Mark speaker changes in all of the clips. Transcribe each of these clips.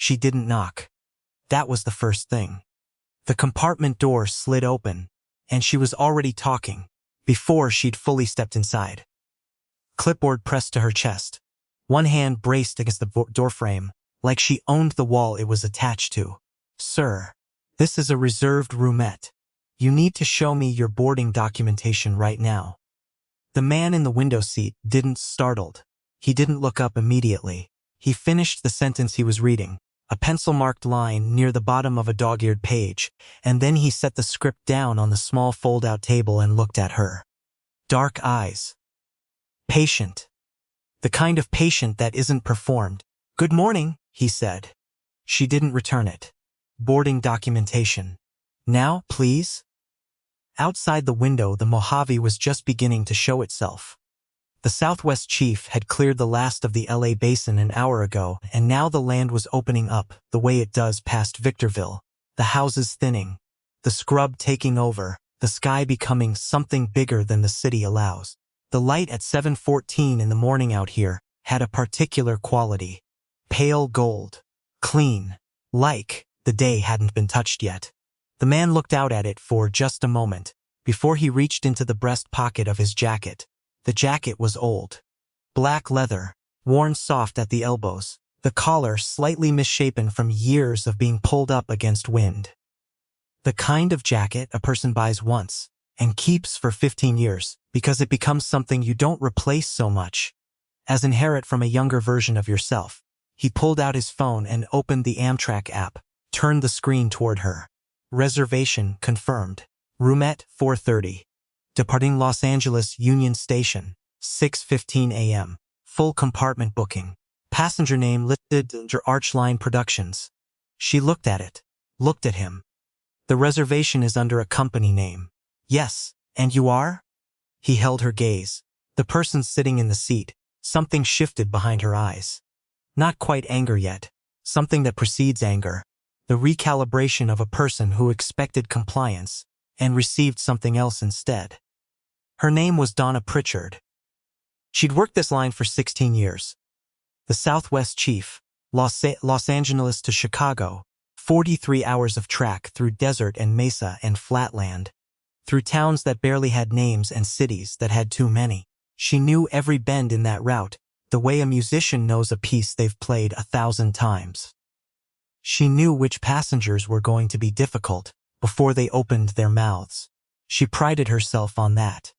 Speaker 1: She didn't knock. That was the first thing. The compartment door slid open, and she was already talking, before she'd fully stepped inside. Clipboard pressed to her chest. One hand braced against the doorframe, like she owned the wall it was attached to. "Sir, this is a reserved roomette. You need to show me your boarding documentation right now." The man in the window seat didn't startled. He didn't look up immediately. He finished the sentence he was reading, a pencil-marked line near the bottom of a dog-eared page, and then he set the script down on the small fold-out table and looked at her. Dark eyes. Patient. The kind of patient that isn't performed. "Good morning," he said. She didn't return it. "Boarding documentation. Now, please?" Outside the window, the Mojave was just beginning to show itself. The Southwest Chief had cleared the last of the LA Basin an hour ago, and now the land was opening up, the way it does past Victorville, the houses thinning, the scrub taking over, the sky becoming something bigger than the city allows. The light at 7:14 in the morning out here had a particular quality. Pale gold. Clean. Like the day hadn't been touched yet. The man looked out at it for just a moment, before he reached into the breast pocket of his jacket. The jacket was old. Black leather, worn soft at the elbows, the collar slightly misshapen from years of being pulled up against wind. The kind of jacket a person buys once, and keeps for 15 years, because it becomes something you don't replace so much as inherit from a younger version of yourself. He pulled out his phone and opened the Amtrak app, turned the screen toward her. Reservation confirmed. Roomette 4:30. Departing Los Angeles Union Station, 6:15 a.m. Full compartment booking. Passenger name listed under Archline Productions. She looked at it, looked at him. "The reservation is under a company name." "Yes, and you are?" He held her gaze. The person sitting in the seat, something shifted behind her eyes. Not quite anger yet, something that precedes anger. The recalibration of a person who expected compliance and received something else instead. Her name was Donna Pritchard. She'd worked this line for 16 years. The Southwest Chief, Los Angeles to Chicago, 43 hours of track through desert and mesa and flatland, through towns that barely had names and cities that had too many. She knew every bend in that route, the way a musician knows a piece they've played 1,000 times. She knew which passengers were going to be difficult before they opened their mouths. She prided herself on that.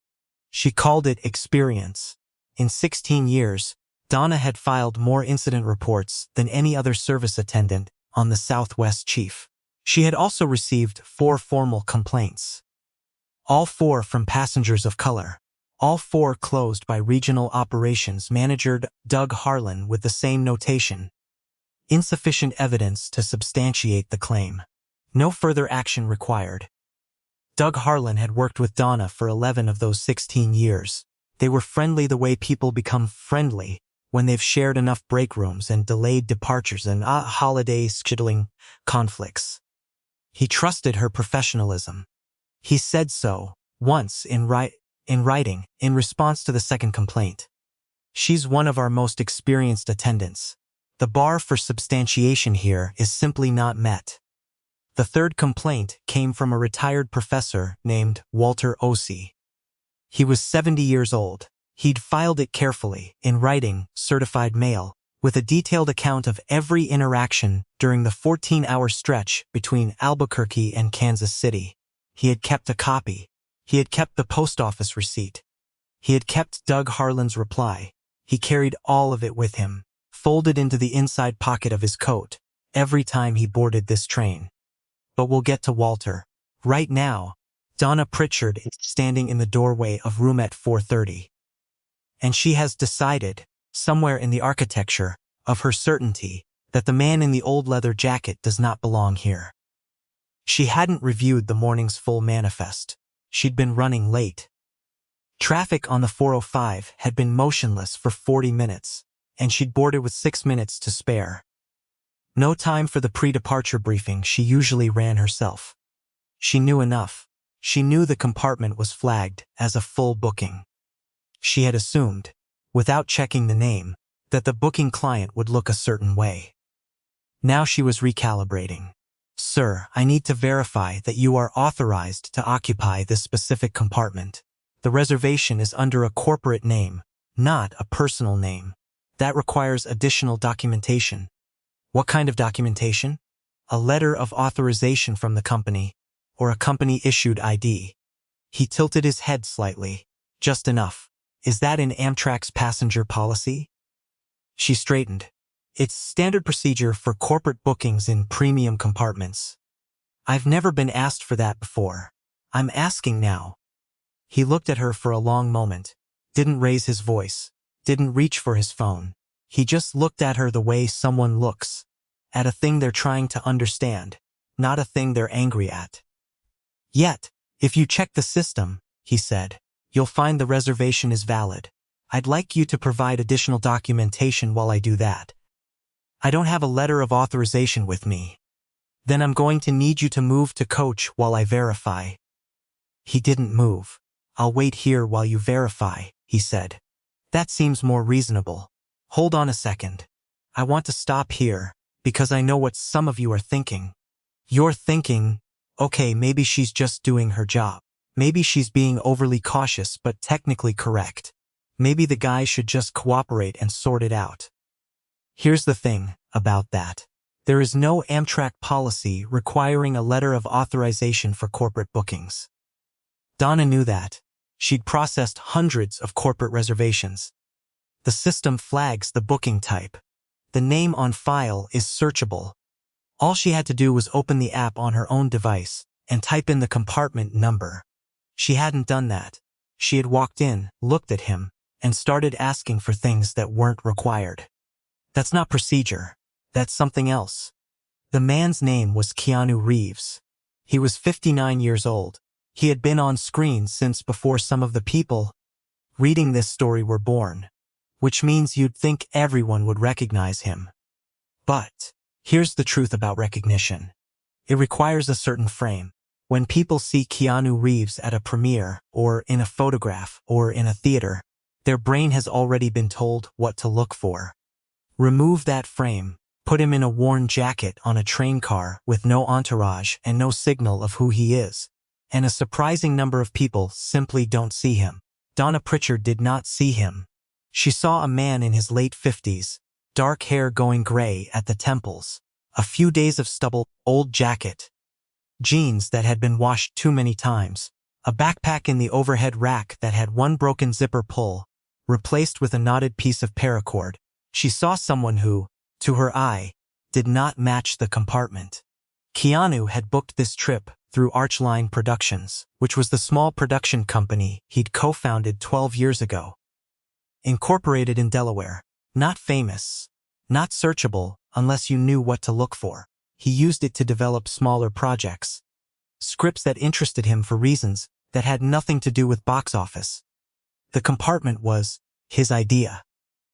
Speaker 1: She called it experience. In 16 years, Donna had filed more incident reports than any other service attendant on the Southwest Chief. She had also received 4 formal complaints. All 4 from passengers of color. All 4 closed by Regional Operations Manager Doug Harlan with the same notation. Insufficient evidence to substantiate the claim. No further action required. Doug Harlan had worked with Donna for 11 of those 16 years. They were friendly the way people become friendly when they've shared enough break rooms and delayed departures and holiday scheduling conflicts. He trusted her professionalism. He said so once in writing in response to the second complaint. "She's one of our most experienced attendants. The bar for substantiation here is simply not met." The third complaint came from a retired professor named Walter Ossie. He was 70 years old. He'd filed it carefully, in writing, certified mail, with a detailed account of every interaction during the 14-hour stretch between Albuquerque and Kansas City. He had kept a copy. He had kept the post office receipt. He had kept Doug Harlan's reply. He carried all of it with him, folded into the inside pocket of his coat, every time he boarded this train. But we'll get to Walter. Right now, Donna Pritchard is standing in the doorway of Roomette 4:30. And she has decided, somewhere in the architecture of her certainty, that the man in the old leather jacket does not belong here. She hadn't reviewed the morning's full manifest. She'd been running late. Traffic on the 405 had been motionless for 40 minutes, and she'd boarded with 6 minutes to spare. No time for the pre-departure briefing she usually ran herself. She knew enough. She knew the compartment was flagged as a full booking. She had assumed, without checking the name, that the booking client would look a certain way. Now she was recalibrating. Sir, I need to verify that you are authorized to occupy this specific compartment. The reservation is under a corporate name, not a personal name. That requires additional documentation. What kind of documentation? A letter of authorization from the company, or a company-issued ID. He tilted his head slightly. Just enough. Is that in Amtrak's passenger policy? She straightened. It's standard procedure for corporate bookings in premium compartments. I've never been asked for that before. I'm asking now. He looked at her for a long moment, didn't raise his voice, didn't reach for his phone. He just looked at her the way someone looks, at a thing they're trying to understand, not a thing they're angry at. Yet, if you check the system, he said, you'll find the reservation is valid. I'd like you to provide additional documentation while I do that. I don't have a letter of authorization with me. Then I'm going to need you to move to coach while I verify. He didn't move. I'll wait here while you verify, he said. That seems more reasonable. Hold on a second. I want to stop here, because I know what some of you are thinking. You're thinking, okay, maybe she's just doing her job. Maybe she's being overly cautious but technically correct. Maybe the guy should just cooperate and sort it out. Here's the thing about that. There is no Amtrak policy requiring a letter of authorization for corporate bookings. Donna knew that. She'd processed hundreds of corporate reservations. The system flags the booking type. The name on file is searchable. All she had to do was open the app on her own device and type in the compartment number. She hadn't done that. She had walked in, looked at him, and started asking for things that weren't required. That's not procedure. That's something else. The man's name was Keanu Reeves. He was 59 years old. He had been on screen since before some of the people reading this story were born, which means you'd think everyone would recognize him. But here's the truth about recognition. It requires a certain frame. When people see Keanu Reeves at a premiere, or in a photograph, or in a theater, their brain has already been told what to look for. Remove that frame, put him in a worn jacket on a train car with no entourage and no signal of who he is, and a surprising number of people simply don't see him. Donna Pritchard did not see him. She saw a man in his late 50s, dark hair going gray at the temples, a few days of stubble, old jacket, jeans that had been washed too many times, a backpack in the overhead rack that had one broken zipper pull, replaced with a knotted piece of paracord. She saw someone who, to her eye, did not match the compartment. Keanu had booked this trip through Archline Productions, which was the small production company he'd co-founded 12 years ago. Incorporated in Delaware, not famous, not searchable unless you knew what to look for. He used it to develop smaller projects, scripts that interested him for reasons that had nothing to do with box office. The compartment was his idea.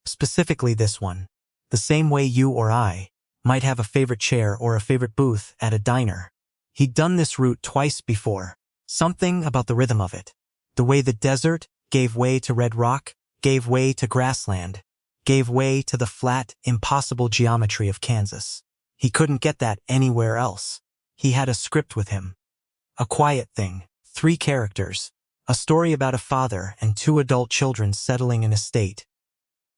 Speaker 1: Specifically this one, the same way you or I might have a favorite chair or a favorite booth at a diner. He'd done this route twice before. Something about the rhythm of it. The way the desert gave way to red rock, gave way to grassland, gave way to the flat, impossible geometry of Kansas. He couldn't get that anywhere else. He had a script with him. A quiet thing, 3 characters, a story about a father and 2 adult children settling an estate.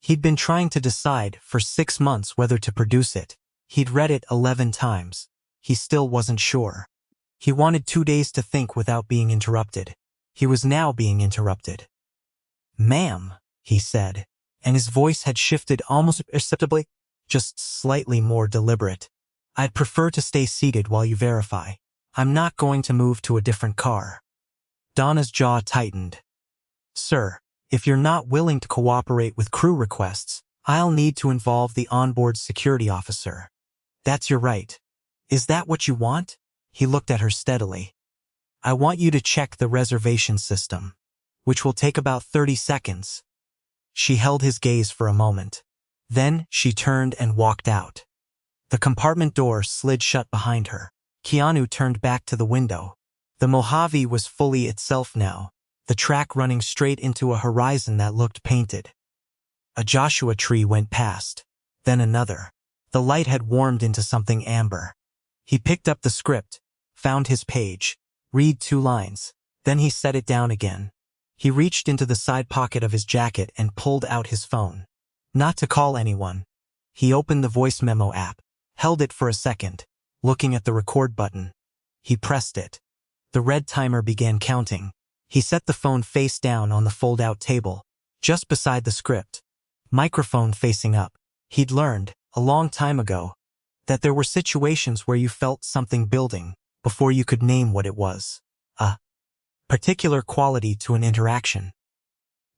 Speaker 1: He'd been trying to decide for 6 months whether to produce it. He'd read it 11 times. He still wasn't sure. He wanted 2 days to think without being interrupted. He was now being interrupted. "Ma'am," he said, and his voice had shifted almost perceptibly, just slightly more deliberate. "I'd prefer to stay seated while you verify. I'm not going to move to a different car." Donna's jaw tightened. "Sir, if you're not willing to cooperate with crew requests, I'll need to involve the onboard security officer." "That's your right. Is that what you want?" He looked at her steadily. "I want you to check the reservation system, which will take about 30 seconds. She held his gaze for a moment. Then she turned and walked out. The compartment door slid shut behind her. Keanu turned back to the window. The Mojave was fully itself now, the track running straight into a horizon that looked painted. A Joshua tree went past, then another. The light had warmed into something amber. He picked up the script, found his page, read 2 lines. Then he set it down again. He reached into the side pocket of his jacket and pulled out his phone. Not to call anyone. He opened the voice memo app, held it for a second, looking at the record button. He pressed it. The red timer began counting. He set the phone face down on the fold-out table, just beside the script, microphone facing up. He'd learned, a long time ago, that there were situations where you felt something building before you could name what it was. A particular quality to an interaction.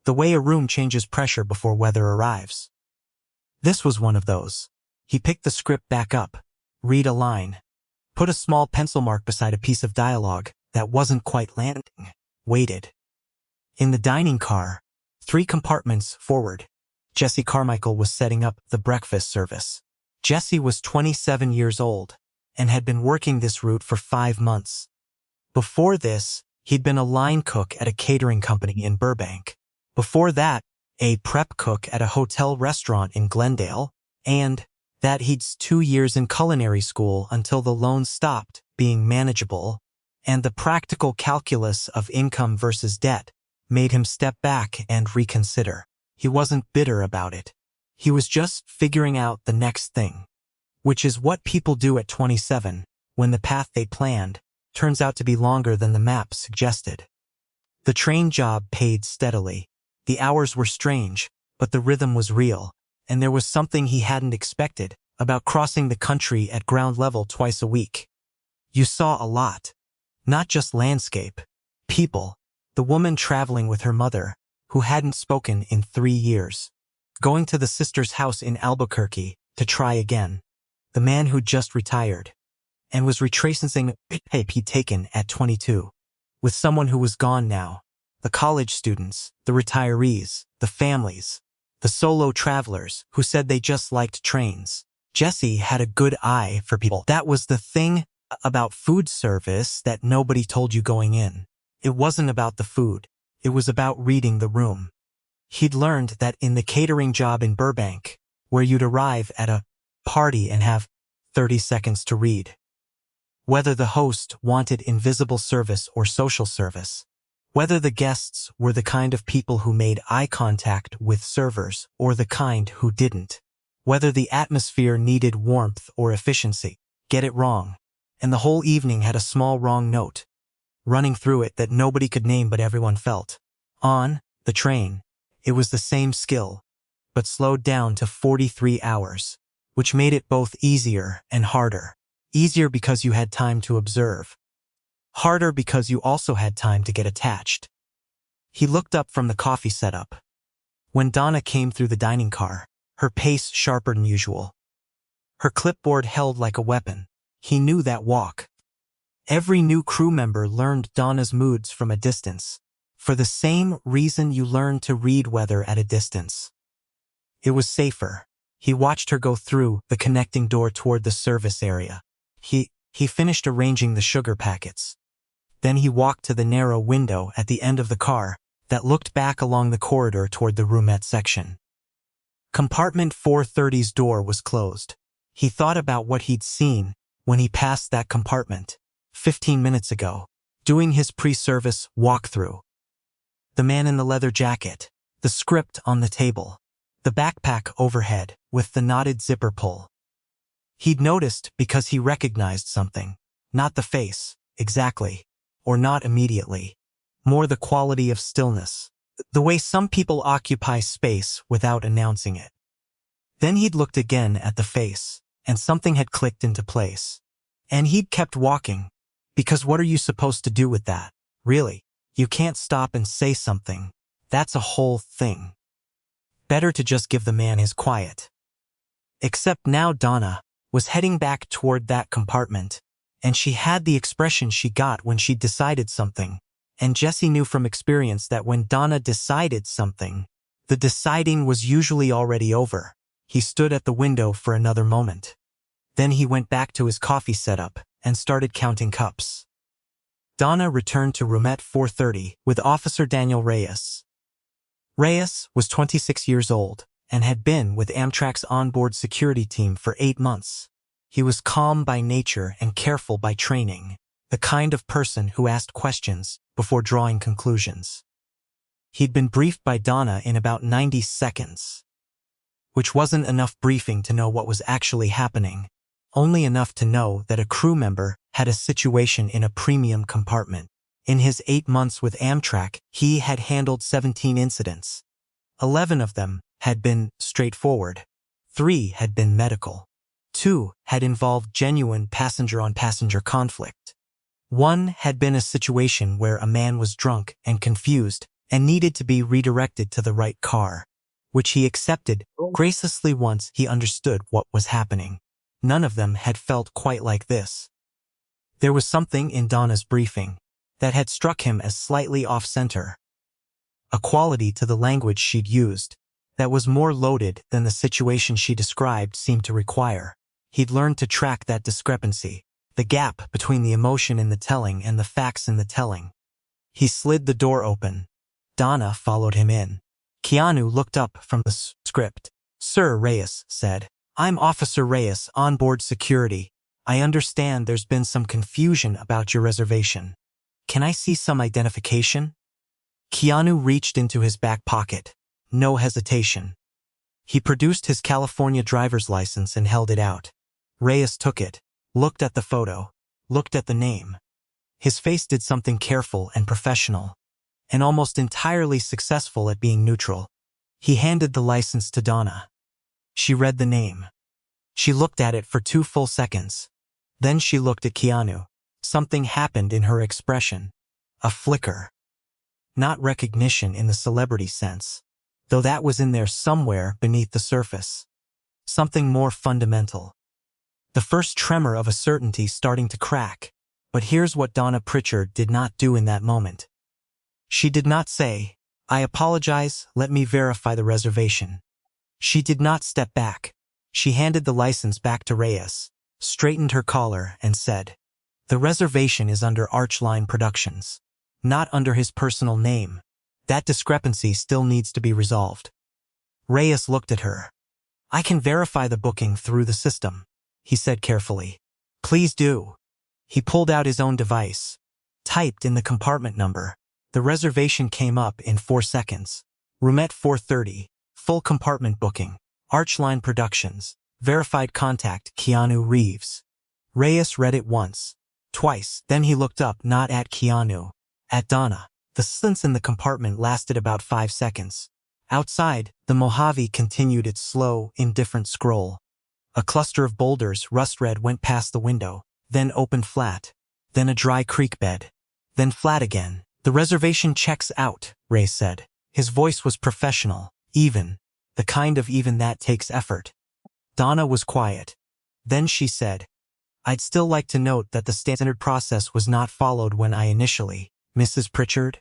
Speaker 1: The way a room changes pressure before weather arrives. This was one of those. He picked the script back up, read a line, put a small pencil mark beside a piece of dialogue that wasn't quite landing, waited. In the dining car, 3 compartments forward, Jesse Carmichael was setting up the breakfast service. Jesse was 27 years old and had been working this route for 5 months. Before this, he'd been a line cook at a catering company in Burbank. Before that, a prep cook at a hotel restaurant in Glendale, and that he'd 2 years in culinary school until the loan stopped being manageable, and the practical calculus of income versus debt made him step back and reconsider. He wasn't bitter about it. He was just figuring out the next thing, which is what people do at 27 when the path they planned turns out to be longer than the map suggested. The train job paid steadily. The hours were strange, but the rhythm was real, and there was something he hadn't expected about crossing the country at ground level twice a week. You saw a lot. Not just landscape, people. The woman traveling with her mother, who hadn't spoken in 3 years. Going to the sister's house in Albuquerque to try again. The man who'd just retired and was retracing a tape he'd taken at 22. With someone who was gone now. The college students, the retirees, the families, the solo travelers who said they just liked trains. Jesse had a good eye for people. That was the thing about food service that nobody told you going in. It wasn't about the food. It was about reading the room. He'd learned that in the catering job in Burbank, where you'd arrive at a party and have 30 seconds to read. Whether the host wanted invisible service or social service. Whether the guests were the kind of people who made eye contact with servers or the kind who didn't. Whether the atmosphere needed warmth or efficiency. Get it wrong. And the whole evening had a small wrong note running through it that nobody could name but everyone felt. On the train, it was the same skill, but slowed down to 43 hours, which made it both easier and harder. Easier because you had time to observe. Harder because you also had time to get attached. He looked up from the coffee setup. When Donna came through the dining car, her pace sharper than usual. Her clipboard held like a weapon. He knew that walk. Every new crew member learned Donna's moods from a distance, for the same reason you learn to read weather at a distance. It was safer. He watched her go through the connecting door toward the service area. He finished arranging the sugar packets. Then he walked to the narrow window at the end of the car that looked back along the corridor toward the roomette section. Compartment 430's door was closed. He thought about what he'd seen when he passed that compartment 15 minutes ago, doing his pre-service walkthrough. The man in the leather jacket, the script on the table, the backpack overhead with the knotted zipper pull. He'd noticed because he recognized something, not the face, exactly, or not immediately, more the quality of stillness, the way some people occupy space without announcing it. Then he'd looked again at the face, and something had clicked into place. And he'd kept walking, because what are you supposed to do with that? Really, you can't stop and say something. That's a whole thing. Better to just give the man his quiet. Except now Donna was heading back toward that compartment, and she had the expression she got when she decided something, and Jesse knew from experience that when Donna decided something, the deciding was usually already over. He stood at the window for another moment. Then he went back to his coffee setup and started counting cups. Donna returned to Roomette 430 with Officer Daniel Reyes. Reyes was 26 years old and had been with Amtrak's onboard security team for 8 months. He was calm by nature and careful by training, the kind of person who asked questions before drawing conclusions. He'd been briefed by Donna in about 90 seconds, which wasn't enough briefing to know what was actually happening, only enough to know that a crew member had a situation in a premium compartment. In his 8 months with Amtrak, he had handled 17 incidents. 11 of them had been straightforward. 3 had been medical. 2 had involved genuine passenger-on-passenger conflict. 1 had been a situation where a man was drunk and confused and needed to be redirected to the right car, which he accepted graciously once he understood what was happening. None of them had felt quite like this. There was something in Donna's briefing that had struck him as slightly off-center, a quality to the language she'd used that was more loaded than the situation she described seemed to require. He'd learned to track that discrepancy, the gap between the emotion in the telling and the facts in the telling. He slid the door open. Donna followed him in. Keanu looked up from the script. "Sir Reyes said, I'm Officer Reyes, onboard security. I understand there's been some confusion about your reservation. Can I see some identification?" Keanu reached into his back pocket. No hesitation. He produced his California driver's license and held it out. Reyes took it, looked at the photo, looked at the name. His face did something careful and professional, and almost entirely successful at being neutral. He handed the license to Donna. She read the name. She looked at it for 2 full seconds. Then she looked at Keanu. Something happened in her expression. A flicker. Not recognition in the celebrity sense, though that was in there somewhere beneath the surface. Something more fundamental. The first tremor of a certainty starting to crack. But here's what Donna Pritchard did not do in that moment. She did not say, "I apologize, let me verify the reservation." She did not step back. She handed the license back to Reyes, straightened her collar, and said, "The reservation is under Archline Productions, not under his personal name. That discrepancy still needs to be resolved." Reyes looked at her. "I can verify the booking through the system," he said carefully. "Please do." He pulled out his own device, typed in the compartment number. The reservation came up in 4 seconds. Roomette 430, full compartment booking, Archline Productions, verified contact Keanu Reeves. Reyes read it once, twice, then he looked up, not at Keanu, at Donna. The silence in the compartment lasted about 5 seconds. Outside, the Mojave continued its slow, indifferent scroll. A cluster of boulders, rust-red, went past the window, then opened flat, then a dry creek bed, then flat again. "The reservation checks out," Ray said. His voice was professional, even, the kind of even that takes effort. Donna was quiet. Then she said, "I'd still like to note that the standard process was not followed when I initially, Mrs. Pritchard."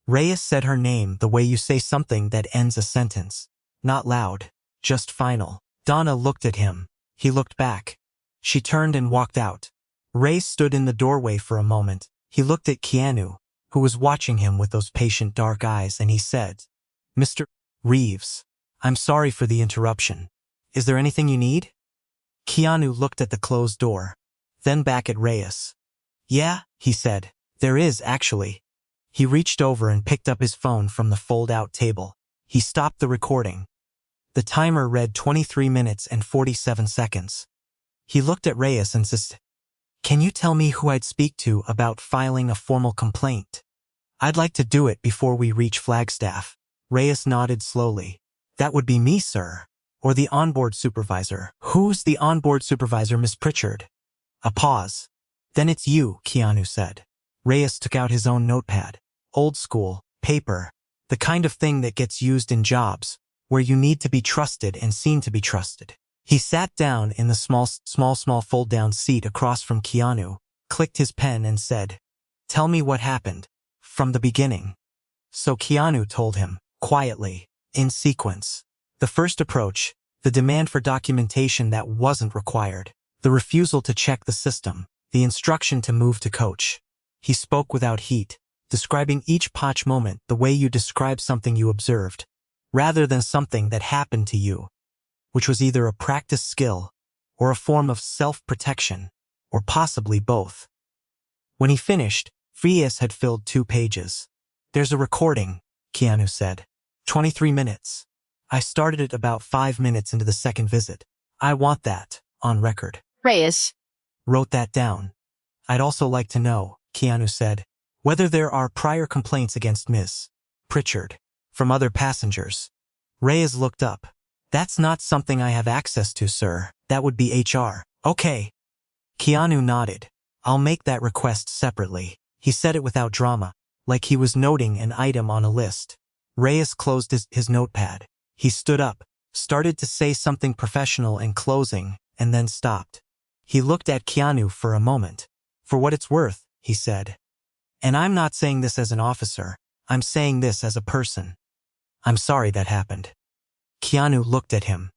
Speaker 1: Reyes said her name the way you say something that ends a sentence. Not loud, just final. Donna looked at him. He looked back. She turned and walked out. Reyes stood in the doorway for a moment. He looked at Keanu, who was watching him with those patient dark eyes, and he said, "Mr. Reeves, I'm sorry for the interruption. Is there anything you need?" Keanu looked at the closed door, then back at Reyes. "Yeah," he said, "there is, actually." He reached over and picked up his phone from the fold-out table. He stopped the recording. The timer read 23 minutes and 47 seconds. He looked at Reyes and said, "Can you tell me who I'd speak to about filing a formal complaint? I'd like to do it before we reach Flagstaff." Reyes nodded slowly. "That would be me, sir. Or the onboard supervisor." "Who's the onboard supervisor, Miss Pritchard?" A pause. "Then it's you," Keanu said. Reyes took out his own notepad. Old school, paper. The kind of thing that gets used in jobs, where you need to be trusted and seen to be trusted. He sat down in the small fold-down seat across from Keanu, clicked his pen and said, "Tell me what happened, from the beginning." So Keanu told him, quietly, in sequence. The first approach, the demand for documentation that wasn't required, the refusal to check the system, the instruction to move to coach. He spoke without heat, describing each potch moment the way you describe something you observed. rather than something that happened to you, which was either a practice skill or a form of self-protection, or possibly both. When he finished, Reyes had filled 2 pages. There's a recording, Keanu said. 23 minutes. I started it about 5 minutes into the second visit. I want that on record.
Speaker 2: Reyes.
Speaker 1: Wrote that down. I'd also like to know, Keanu said, whether there are prior complaints against Ms. Pritchard from other passengers. Reyes looked up. That's not something I have access to, sir. That would be HR. Okay. Keanu nodded. I'll make that request separately. He said it without drama, like he was noting an item on a list. Reyes closed his notepad. He stood up, started to say something professional in closing, and then stopped. He looked at Keanu for a moment. For what it's worth, he said. And I'm not saying this as an officer. I'm saying this as a person. I'm sorry that happened. Keanu looked at him.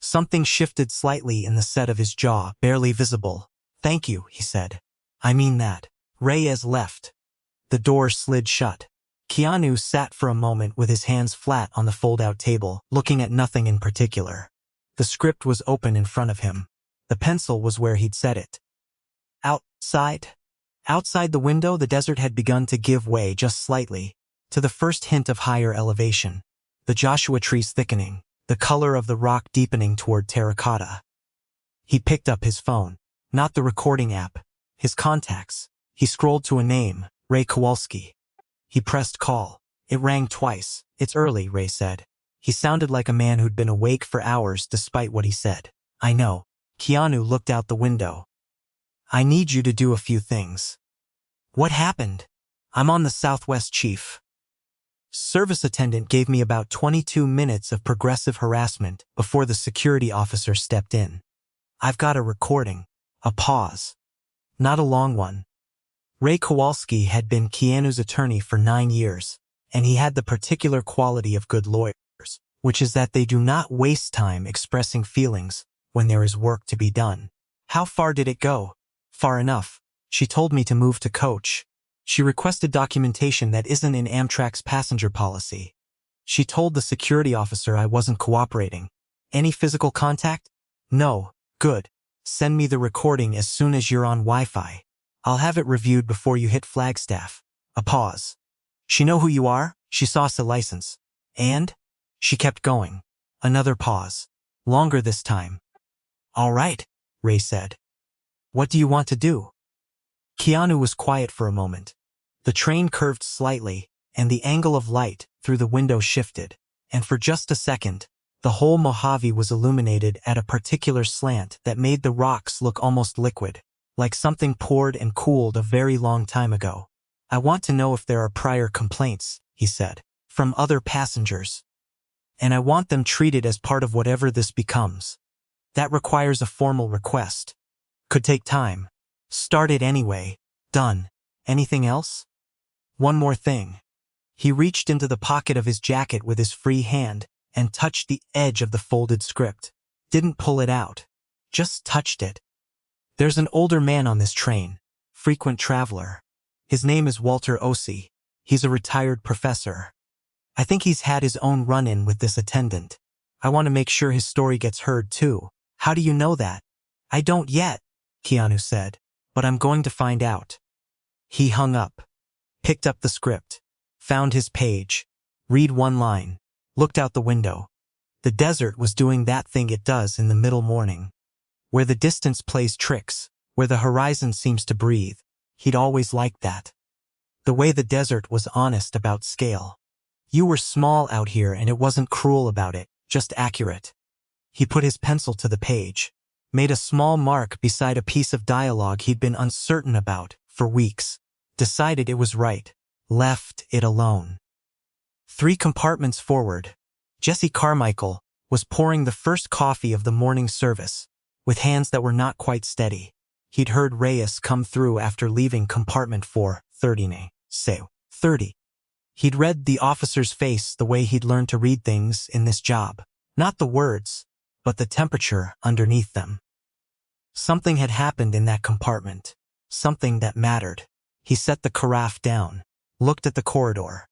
Speaker 1: Something shifted slightly in the set of his jaw, barely visible. Thank you, he said. I mean that. Reyes left. The door slid shut. Keanu sat for a moment with his hands flat on the fold-out table, looking at nothing in particular. The script was open in front of him. The pencil was where he'd set it. Outside? Outside the window, the desert had begun to give way just slightly, to the first hint of higher elevation. The Joshua trees thickening, the color of the rock deepening toward terracotta. He picked up his phone, not the recording app, his contacts. He scrolled to a name, Ray Kowalski. He pressed call. It rang twice. It's early, Ray said. He sounded like a man who'd been awake for hours despite what he said. I know. Keanu looked out the window. I need you to do a few things. What happened? I'm on the Southwest Chief. Service attendant gave me about 22 minutes of progressive harassment before the security officer stepped in. I've got a recording. A pause. Not a long one. Ray Kowalski had been Keanu's attorney for 9 years, and he had the particular quality of good lawyers, which is that they do not waste time expressing feelings when there is work to be done. How far did it go? Far enough. She told me to move to coach. She requested documentation that isn't in Amtrak's passenger policy. She told the security officer I wasn't cooperating. Any physical contact? No. Good. Send me the recording as soon as you're on Wi-Fi. I'll have it reviewed before you hit Flagstaff. A pause. She know who you are? She saw a license. And? She kept going. Another pause. Longer this time. All right, Ray said. What do you want to do? Keanu was quiet for a moment. The train curved slightly, and the angle of light through the window shifted, and for just a second, the whole Mojave was illuminated at a particular slant that made the rocks look almost liquid, like something poured and cooled a very long time ago. I want to know if there are prior complaints, he said, from other passengers. And I want them treated as part of whatever this becomes. That requires a formal request. Could take time. Start it anyway. Done. Anything else? One more thing. He reached into the pocket of his jacket with his free hand and touched the edge of the folded script. Didn't pull it out. Just touched it. There's an older man on this train. Frequent traveler. His name is Walter Ossie. He's a retired professor. I think he's had his own run-in with this attendant. I want to make sure his story gets heard too. How do you know that? I don't yet, Keanu said, but I'm going to find out. He hung up, picked up the script, found his page, read one line, looked out the window. The desert was doing that thing it does in the middle morning, where the distance plays tricks, where the horizon seems to breathe. He'd always liked that. The way the desert was honest about scale. You were small out here and it wasn't cruel about it, just accurate. He put his pencil to the page, made a small mark beside a piece of dialogue he'd been uncertain about for weeks, decided it was right, left it alone. 3 compartments forward, Jesse Carmichael was pouring the first coffee of the morning service, with hands that were not quite steady. He'd heard Reyes come through after leaving compartment 430. Say, 30. He'd read the officer's face the way he'd learned to read things in this job. Not the words, but the temperature underneath them. Something had happened in that compartment. Something that mattered. He set the carafe down, looked at the corridor.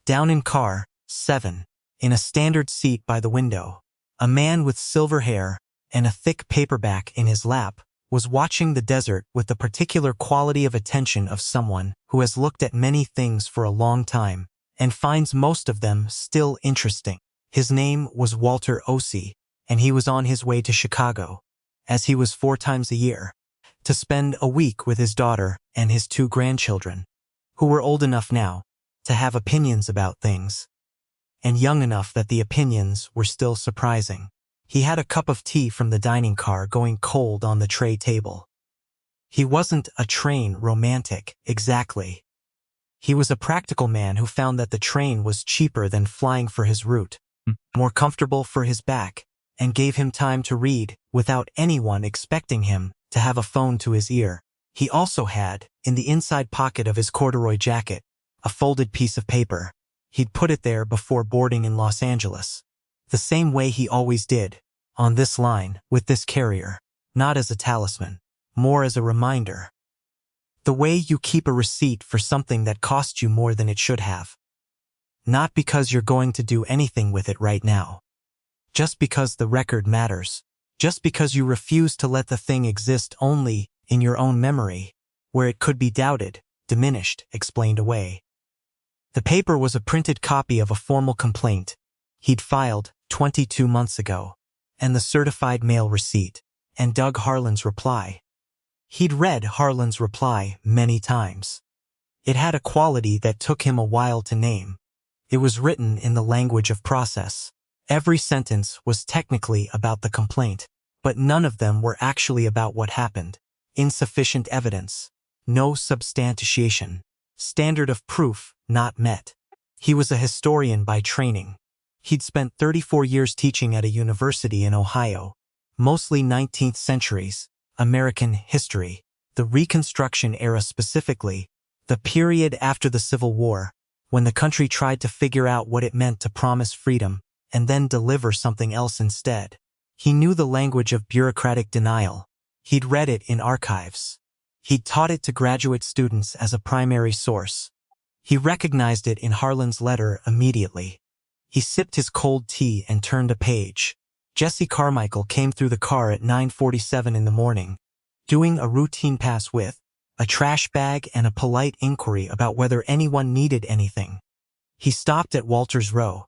Speaker 1: Down in car 7, In a standard seat by the window, a man with silver hair and a thick paperback in his lap was watching the desert with the particular quality of attention of someone who has looked at many things for a long time and finds most of them still interesting. His name was Walter Ossie, and he was on his way to Chicago, as he was 4 times a year, to spend a week with his daughter and his 2 grandchildren, who were old enough now to have opinions about things, and young enough that the opinions were still surprising. He had a cup of tea from the dining car going cold on the tray table. He wasn't a train romantic, exactly. He was a practical man who found that the train was cheaper than flying for his route, more comfortable for his back, and gave him time to read without anyone expecting him to have a phone to his ear. He also had, in the inside pocket of his corduroy jacket, a folded piece of paper. He'd put it there before boarding in Los Angeles, the same way he always did, on this line, with this carrier, not as a talisman, more as a reminder. The way you keep a receipt for something that cost you more than it should have. Not because you're going to do anything with it right now. Just because the record matters. Just because you refuse to let the thing exist only in your own memory, where it could be doubted, diminished, explained away. The paper was a printed copy of a formal complaint he'd filed 22 months ago, and the certified mail receipt, and Doug Harlan's reply. He'd read Harlan's reply many times. It had a quality that took him a while to name. It was written in the language of process. Every sentence was technically about the complaint, but none of them were actually about what happened. Insufficient evidence. No substantiation. Standard of proof not met. He was a historian by training. He'd spent 34 years teaching at a university in Ohio, mostly 19th centuries, American history, the Reconstruction era specifically, the period after the Civil War, when the country tried to figure out what it meant to promise freedom and then deliver something else instead. He knew the language of bureaucratic denial. He'd read it in archives. He'd taught it to graduate students as a primary source. He recognized it in Harlan's letter immediately. He sipped his cold tea and turned a page. Jesse Carmichael came through the car at 9:47 in the morning, doing a routine pass with a trash bag and a polite inquiry about whether anyone needed anything. He stopped at Walter's row.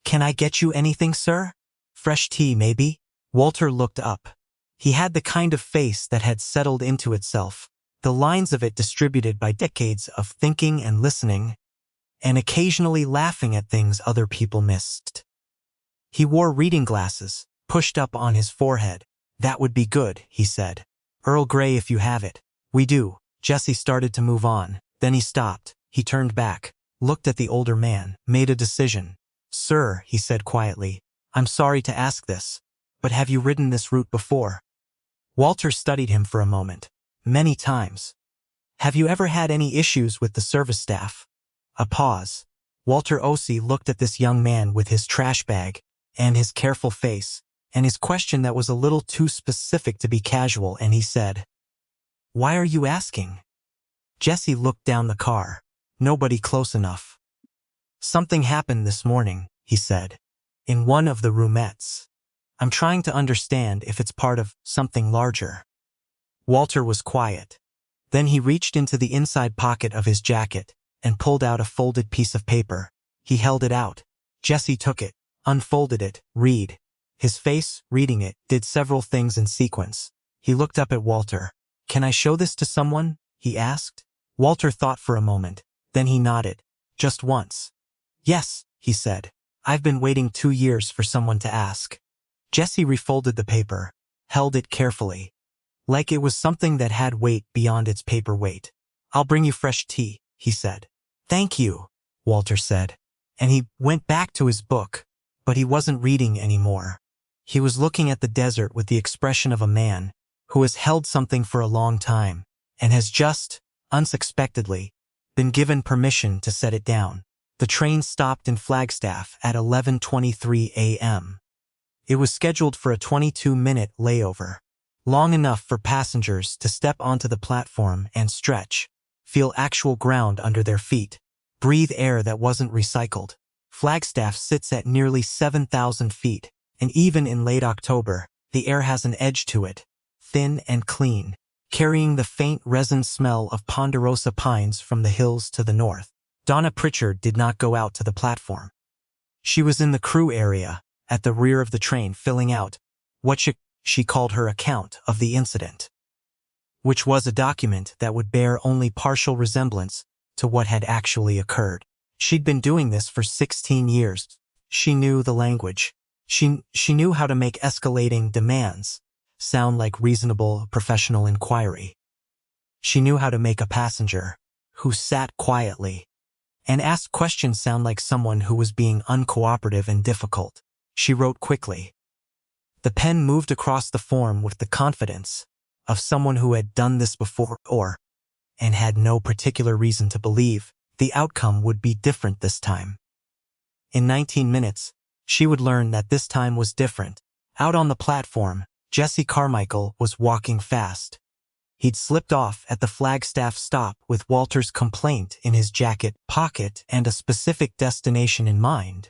Speaker 1: "Can I get you anything, sir? Fresh tea, maybe?" Walter looked up. He had the kind of face that had settled into itself, the lines of it distributed by decades of thinking and listening, and occasionally laughing at things other people missed. He wore reading glasses, pushed up on his forehead. "That would be good," he said. "Earl Grey if you have it." "We do." Jesse started to move on. Then he stopped. He turned back, looked at the older man, made a decision. "Sir," he said quietly, "I'm sorry to ask this, but have you ridden this route before?" Walter studied him for a moment. "Many times." "Have you ever had any issues with the service staff?" A pause. Walter Ossie looked at this young man with his trash bag, and his careful face, and his question that was a little too specific to be casual, and he said, "Why are you asking?" Jesse looked down the car. "Nobody close enough." "Something happened this morning," he said, "in one of the roomettes. I'm trying to understand if it's part of something larger." Walter was quiet. Then he reached into the inside pocket of his jacket and pulled out a folded piece of paper. He held it out. Jesse took it, unfolded it, read. His face, reading it, did several things in sequence. He looked up at Walter. "Can I show this to someone?" he asked. Walter thought for a moment. Then he nodded. "Just once." "Yes," he said. "I've been waiting 2 years for someone to ask." Jesse refolded the paper, held it carefully, like it was something that had weight beyond its paper weight. "I'll bring you fresh tea," he said. "Thank you," Walter said. And he went back to his book, but he wasn't reading anymore. He was looking at the desert with the expression of a man who has held something for a long time and has just, unsuspectedly, been given permission to set it down. The train stopped in Flagstaff at 11:23 a.m. It was scheduled for a 22-minute layover, long enough for passengers to step onto the platform and stretch, feel actual ground under their feet, breathe air that wasn't recycled. Flagstaff sits at nearly 7,000 feet, and even in late October, the air has an edge to it, thin and clean, carrying the faint resin smell of ponderosa pines from the hills to the north. Donna Pritchard did not go out to the platform. She was in the crew area, at the rear of the train, filling out what she called her account of the incident, which was a document that would bear only partial resemblance to what had actually occurred. She'd been doing this for 16 years. She knew the language. She knew how to make escalating demands sound like reasonable professional inquiry. She knew how to make a passenger who sat quietly and asked questions sound like someone who was being uncooperative and difficult. She wrote quickly. The pen moved across the form with the confidence of someone who had done this before and had no particular reason to believe the outcome would be different this time. In 19 minutes, she would learn that this time was different. Out on the platform, Jesse Carmichael was walking fast. He'd slipped off at the Flagstaff stop with Walter's complaint in his jacket pocket and a specific destination in mind.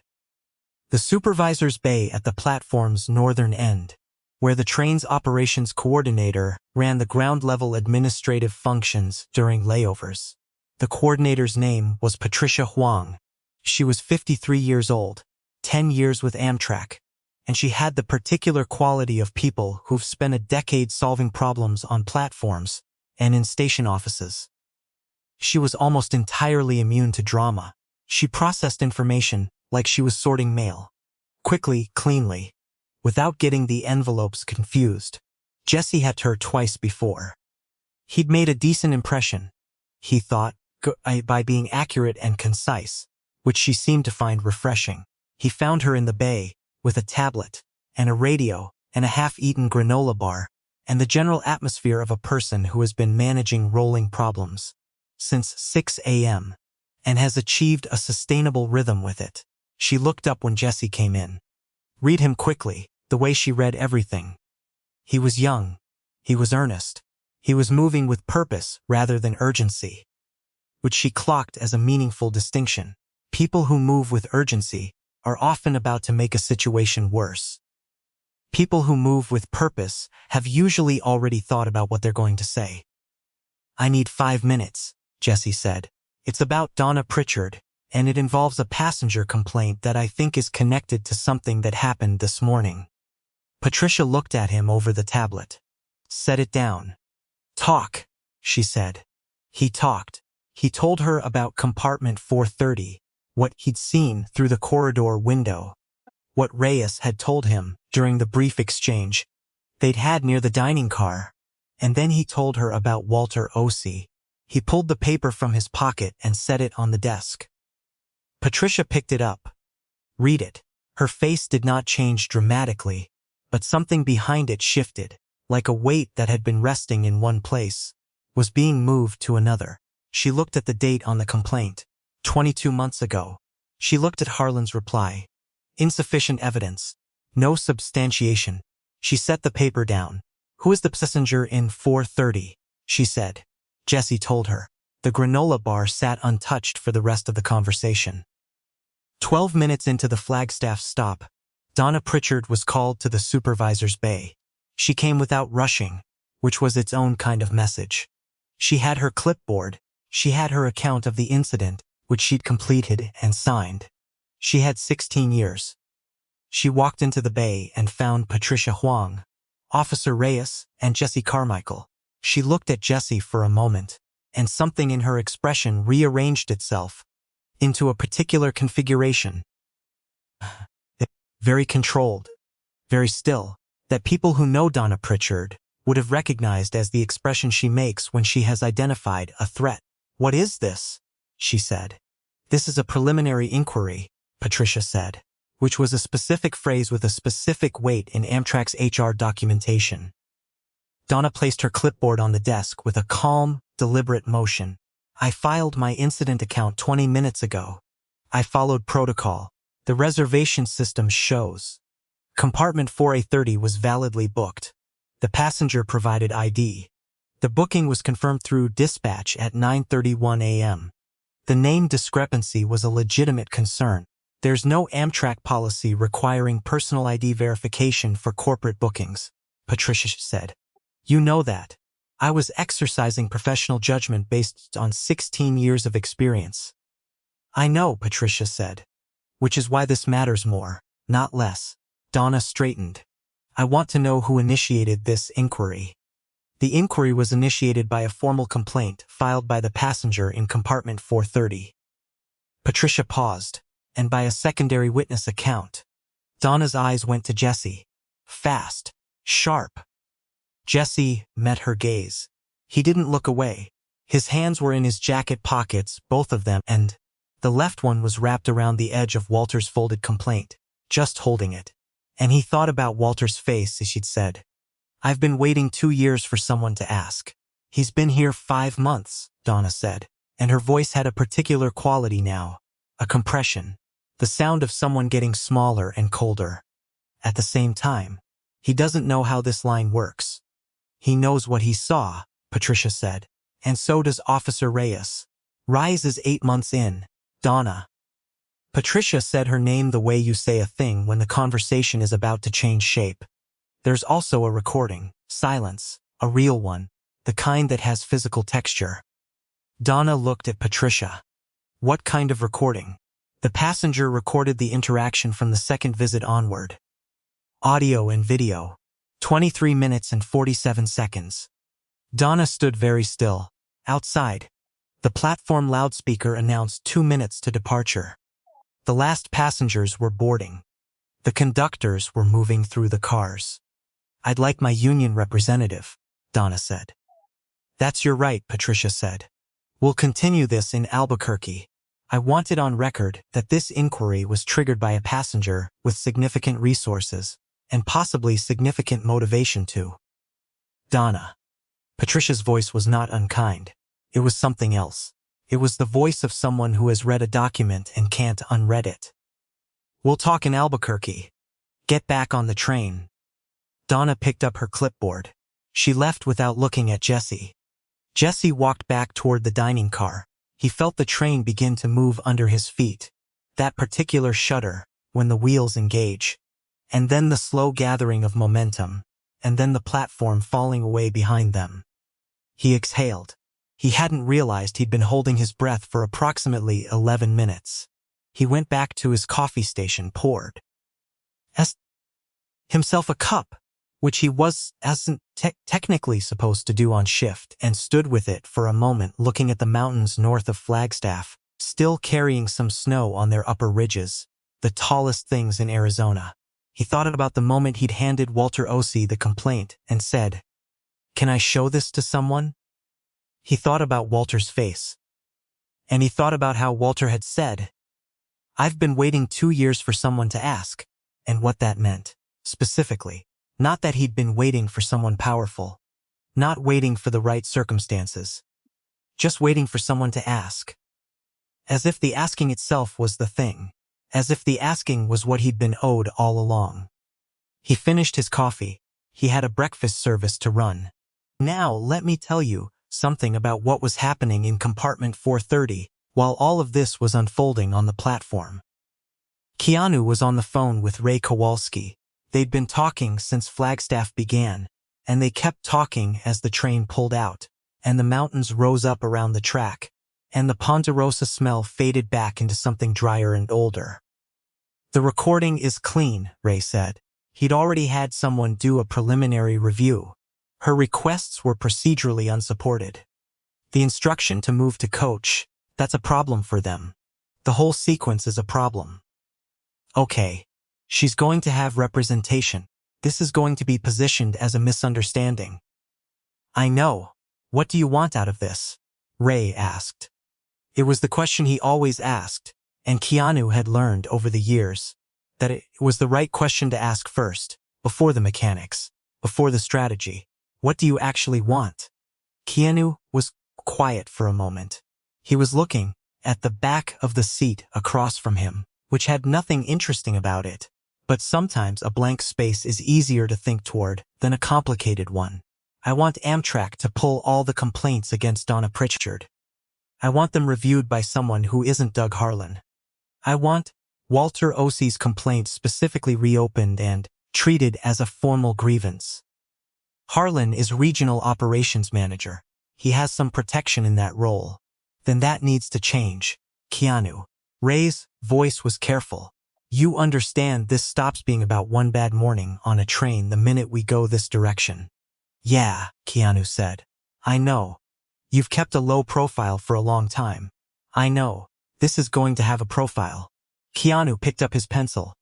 Speaker 1: The supervisor's bay at the platform's northern end, where the train's operations coordinator ran the ground-level administrative functions during layovers. The coordinator's name was Patricia Huang. She was 53 years old, 10 years with Amtrak, and she had the particular quality of people who've spent a decade solving problems on platforms and in station offices. She was almost entirely immune to drama. She processed information like she was sorting mail, quickly, cleanly, without getting the envelopes confused. Jesse had her twice before. He'd made a decent impression, he thought, by being accurate and concise, which she seemed to find refreshing. He found her in the bay, with a tablet, and a radio, and a half-eaten granola bar, and the general atmosphere of a person who has been managing rolling problems since 6 a.m. and has achieved a sustainable rhythm with it. She looked up when Jesse came in. Read him quickly, the way she read everything. He was young. He was earnest. He was moving with purpose rather than urgency, which she clocked as a meaningful distinction. People who move with urgency are often about to make a situation worse. People who move with purpose have usually already thought about what they're going to say. I need 5 minutes, Jesse said. It's about Donna Pritchard, and it involves a passenger complaint that I think is connected to something that happened this morning. Patricia looked at him over the tablet. Set it down. Talk, she said. He talked. He told her about Compartment 430, what he'd seen through the corridor window, what Reyes had told him during the brief exchange they'd had near the dining car, and then he told her about Walter Ossie. He pulled the paper from his pocket and set it on the desk. Patricia picked it up. Read it. Her face did not change dramatically, but something behind it shifted, like a weight that had been resting in one place was being moved to another. She looked at the date on the complaint. 22 months ago. She looked at Harlan's reply. Insufficient evidence. No substantiation. She set the paper down. Who is the passenger in 430? She said. Jesse told her. The granola bar sat untouched for the rest of the conversation. 12 minutes into the Flagstaff stop, Donna Pritchard was called to the supervisor's bay. She came without rushing, which was its own kind of message. She had her clipboard. She had her account of the incident, which she'd completed and signed. She had 16 years. She walked into the bay and found Patricia Huang, Officer Reyes, and Jesse Carmichael. She looked at Jesse for a moment, and something in her expression rearranged itself into a particular configuration. Very controlled, very still, that people who know Donna Pritchard would have recognized as the expression she makes when she has identified a threat. What is this? She said. This is a preliminary inquiry, Patricia said, which was a specific phrase with a specific weight in Amtrak's HR documentation. Donna placed her clipboard on the desk with a calm, deliberate motion. I filed my incident account 20 minutes ago. I followed protocol. The reservation system shows. Compartment 4A30 was validly booked. The passenger provided ID. The booking was confirmed through dispatch at 9:31 a.m. The name discrepancy was a legitimate concern. There's no Amtrak policy requiring personal ID verification for corporate bookings, Patricia said. You know that. I was exercising professional judgment based on 16 years of experience. I know, Patricia said. Which is why this matters more, not less. Donna straightened. I want to know who initiated this inquiry. The inquiry was initiated by a formal complaint filed by the passenger in compartment 430. Patricia paused, and by a secondary witness account. Donna's eyes went to Jesse. Fast. Sharp. Jesse met her gaze. He didn't look away. His hands were in his jacket pockets, both of them, and the left one was wrapped around the edge of Walter's folded complaint, just holding it. And he thought about Walter's face as she'd said, I've been waiting 2 years for someone to ask. He's been here 5 months, Donna said, and her voice had a particular quality now, a compression, the sound of someone getting smaller and colder. At the same time, he doesn't know how this line works. He knows what he saw, Patricia said, and so does Officer Reyes. Reyes is 8 months in, Donna. Patricia said her name the way you say a thing when the conversation is about to change shape. There's also a recording, silence, a real one, the kind that has physical texture. Donna looked at Patricia. What kind of recording? The passenger recorded the interaction from the second visit onward. Audio and video. 23 minutes and 47 seconds. Donna stood very still. Outside, the platform loudspeaker announced 2 minutes to departure. The last passengers were boarding. The conductors were moving through the cars. I'd like my union representative, Donna said. That's your right, Patricia said. We'll continue this in Albuquerque. I want it on record that this inquiry was triggered by a passenger with significant resources and possibly significant motivation too. Donna. Patricia's voice was not unkind. It was something else. It was the voice of someone who has read a document and can't unread it. We'll talk in Albuquerque. Get back on the train. Donna picked up her clipboard. She left without looking at Jesse. Jesse walked back toward the dining car. He felt the train begin to move under his feet. That particular shudder, when the wheels engage. And then the slow gathering of momentum. And then the platform falling away behind them. He exhaled. He hadn't realized he'd been holding his breath for approximately 11 minutes. He went back to his coffee station, poured himself a cup, which he wasn't technically supposed to do on shift, and stood with it for a moment looking at the mountains north of Flagstaff, still carrying some snow on their upper ridges, the tallest things in Arizona. He thought about the moment he'd handed Walter Ossie the complaint and said, "Can I show this to someone?" He thought about Walter's face. And he thought about how Walter had said, "I've been waiting 2 years for someone to ask," and what that meant, specifically. Not that he'd been waiting for someone powerful. Not waiting for the right circumstances. Just waiting for someone to ask. As if the asking itself was the thing. As if the asking was what he'd been owed all along. He finished his coffee. He had a breakfast service to run. Now let me tell you something about what was happening in compartment 430 while all of this was unfolding on the platform. Keanu was on the phone with Ray Kowalski. They'd been talking since Flagstaff began, and they kept talking as the train pulled out, and the mountains rose up around the track, and the Ponderosa smell faded back into something drier and older. "The recording is clean," Ray said. He'd already had someone do a preliminary review. Her requests were procedurally unsupported. The instruction to move to coach, that's a problem for them. The whole sequence is a problem. Okay. She's going to have representation. This is going to be positioned as a misunderstanding. I know. What do you want out of this? Ray asked. It was the question he always asked, and Keanu had learned over the years that it was the right question to ask first, before the mechanics, before the strategy. What do you actually want? Keanu was quiet for a moment. He was looking at the back of the seat across from him, which had nothing interesting about it. But sometimes a blank space is easier to think toward than a complicated one. I want Amtrak to pull all the complaints against Donna Pritchard. I want them reviewed by someone who isn't Doug Harlan. I want Walter Ossi's complaint specifically reopened and treated as a formal grievance. Harlan is regional operations manager. He has some protection in that role. Then that needs to change. Keanu. Ray's voice was careful. You understand this stops being about one bad morning on a train the minute we go this direction. Yeah, Keanu said. I know. You've kept a low profile for a long time. I know. This is going to have a profile. Keanu picked up his pencil,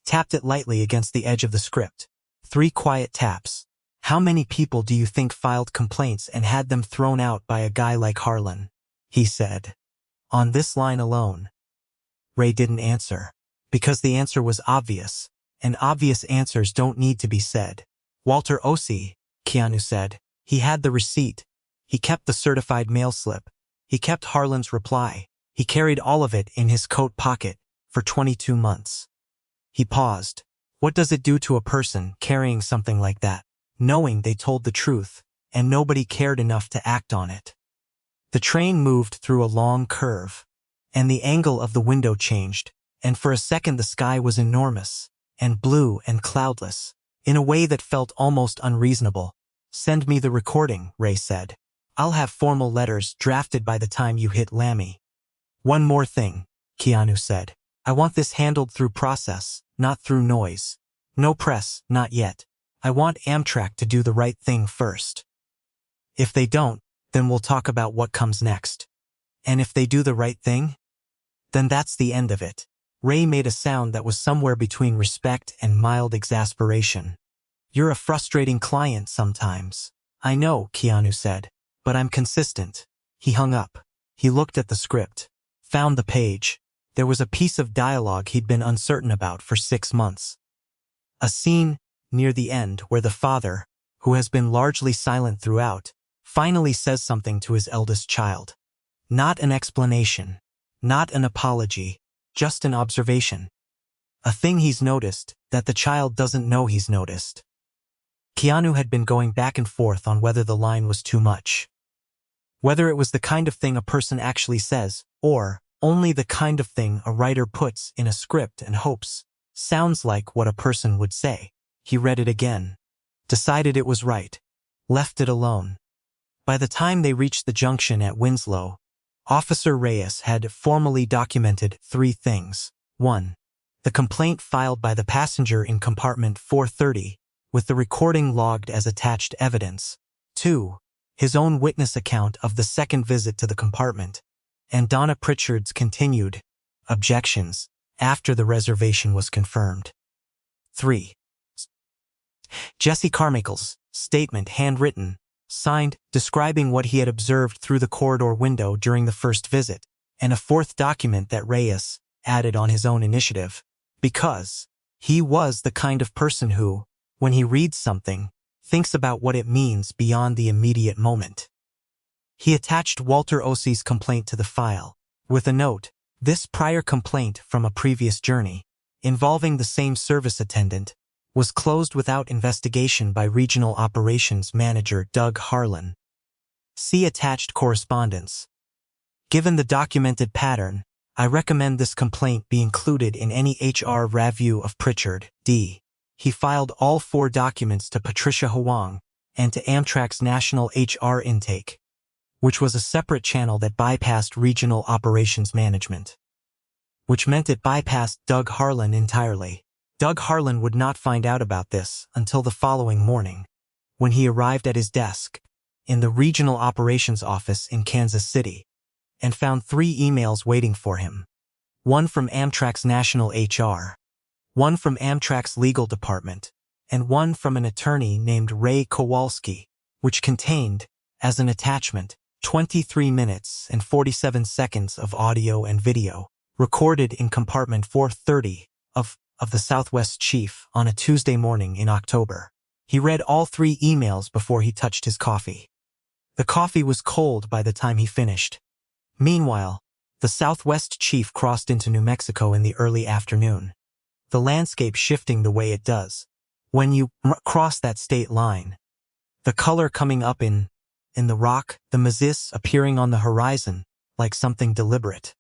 Speaker 1: tapped it lightly against the edge of the script. 3 quiet taps. How many people do you think filed complaints and had them thrown out by a guy like Harlan? He said. On this line alone. Ray didn't answer, because the answer was obvious, and obvious answers don't need to be said. Walter Ossi, Keanu said. He had the receipt. He kept the certified mail slip. He kept Harlan's reply. He carried all of it in his coat pocket for 22 months. He paused. What does it do to a person carrying something like that, knowing they told the truth, and nobody cared enough to act on it? The train moved through a long curve, and the angle of the window changed, and for a second the sky was enormous, and blue and cloudless, in a way that felt almost unreasonable. Send me the recording, Ray said. I'll have formal letters drafted by the time you hit Lammy. One more thing, Keanu said. I want this handled through process, not through noise. No press, not yet. I want Amtrak to do the right thing first. If they don't, then we'll talk about what comes next. And if they do the right thing, then that's the end of it. Ray made a sound that was somewhere between respect and mild exasperation. You're a frustrating client sometimes. I know, Keanu said, but I'm consistent. He hung up. He looked at the script, found the page. There was a piece of dialogue he'd been uncertain about for 6 months. A scene near the end where the father, who has been largely silent throughout, finally says something to his eldest child. Not an explanation, not an apology, just an observation. A thing he's noticed that the child doesn't know he's noticed. Keanu had been going back and forth on whether the line was too much. Whether it was the kind of thing a person actually says, or only the kind of thing a writer puts in a script and hopes sounds like what a person would say. He read it again, decided it was right, left it alone. By the time they reached the junction at Winslow, Officer Reyes had formally documented 3 things. 1. The complaint filed by the passenger in compartment 430, with the recording logged as attached evidence. 2. His own witness account of the second visit to the compartment, and Donna Pritchard's continued objections after the reservation was confirmed. 3. Jesse Carmichael's statement, handwritten, signed, describing what he had observed through the corridor window during the first visit, and a 4th document that Reyes added on his own initiative, because he was the kind of person who, when he reads something, thinks about what it means beyond the immediate moment. He attached Walter Ossi's complaint to the file, with a note, this prior complaint from a previous journey, involving the same service attendant, was closed without investigation by Regional Operations Manager Doug Harlan. See attached correspondence. Given the documented pattern, I recommend this complaint be included in any HR review of Pritchard, D. He filed all 4 documents to Patricia Huang and to Amtrak's National HR Intake, which was a separate channel that bypassed Regional Operations Management, which meant it bypassed Doug Harlan entirely. Doug Harlan would not find out about this until the following morning, when he arrived at his desk in the Regional Operations Office in Kansas City, and found 3 emails waiting for him. One from Amtrak's National HR, one from Amtrak's Legal Department, and one from an attorney named Ray Kowalski, which contained, as an attachment, 23 minutes and 47 seconds of audio and video, recorded in compartment 430 of the Southwest Chief on a Tuesday morning in October. He read all 3 emails before he touched his coffee. The coffee was cold by the time he finished. Meanwhile, the Southwest Chief crossed into New Mexico in the early afternoon, the landscape shifting the way it does when you cross that state line. The color coming up in the rock, the mazis appearing on the horizon, like something deliberate.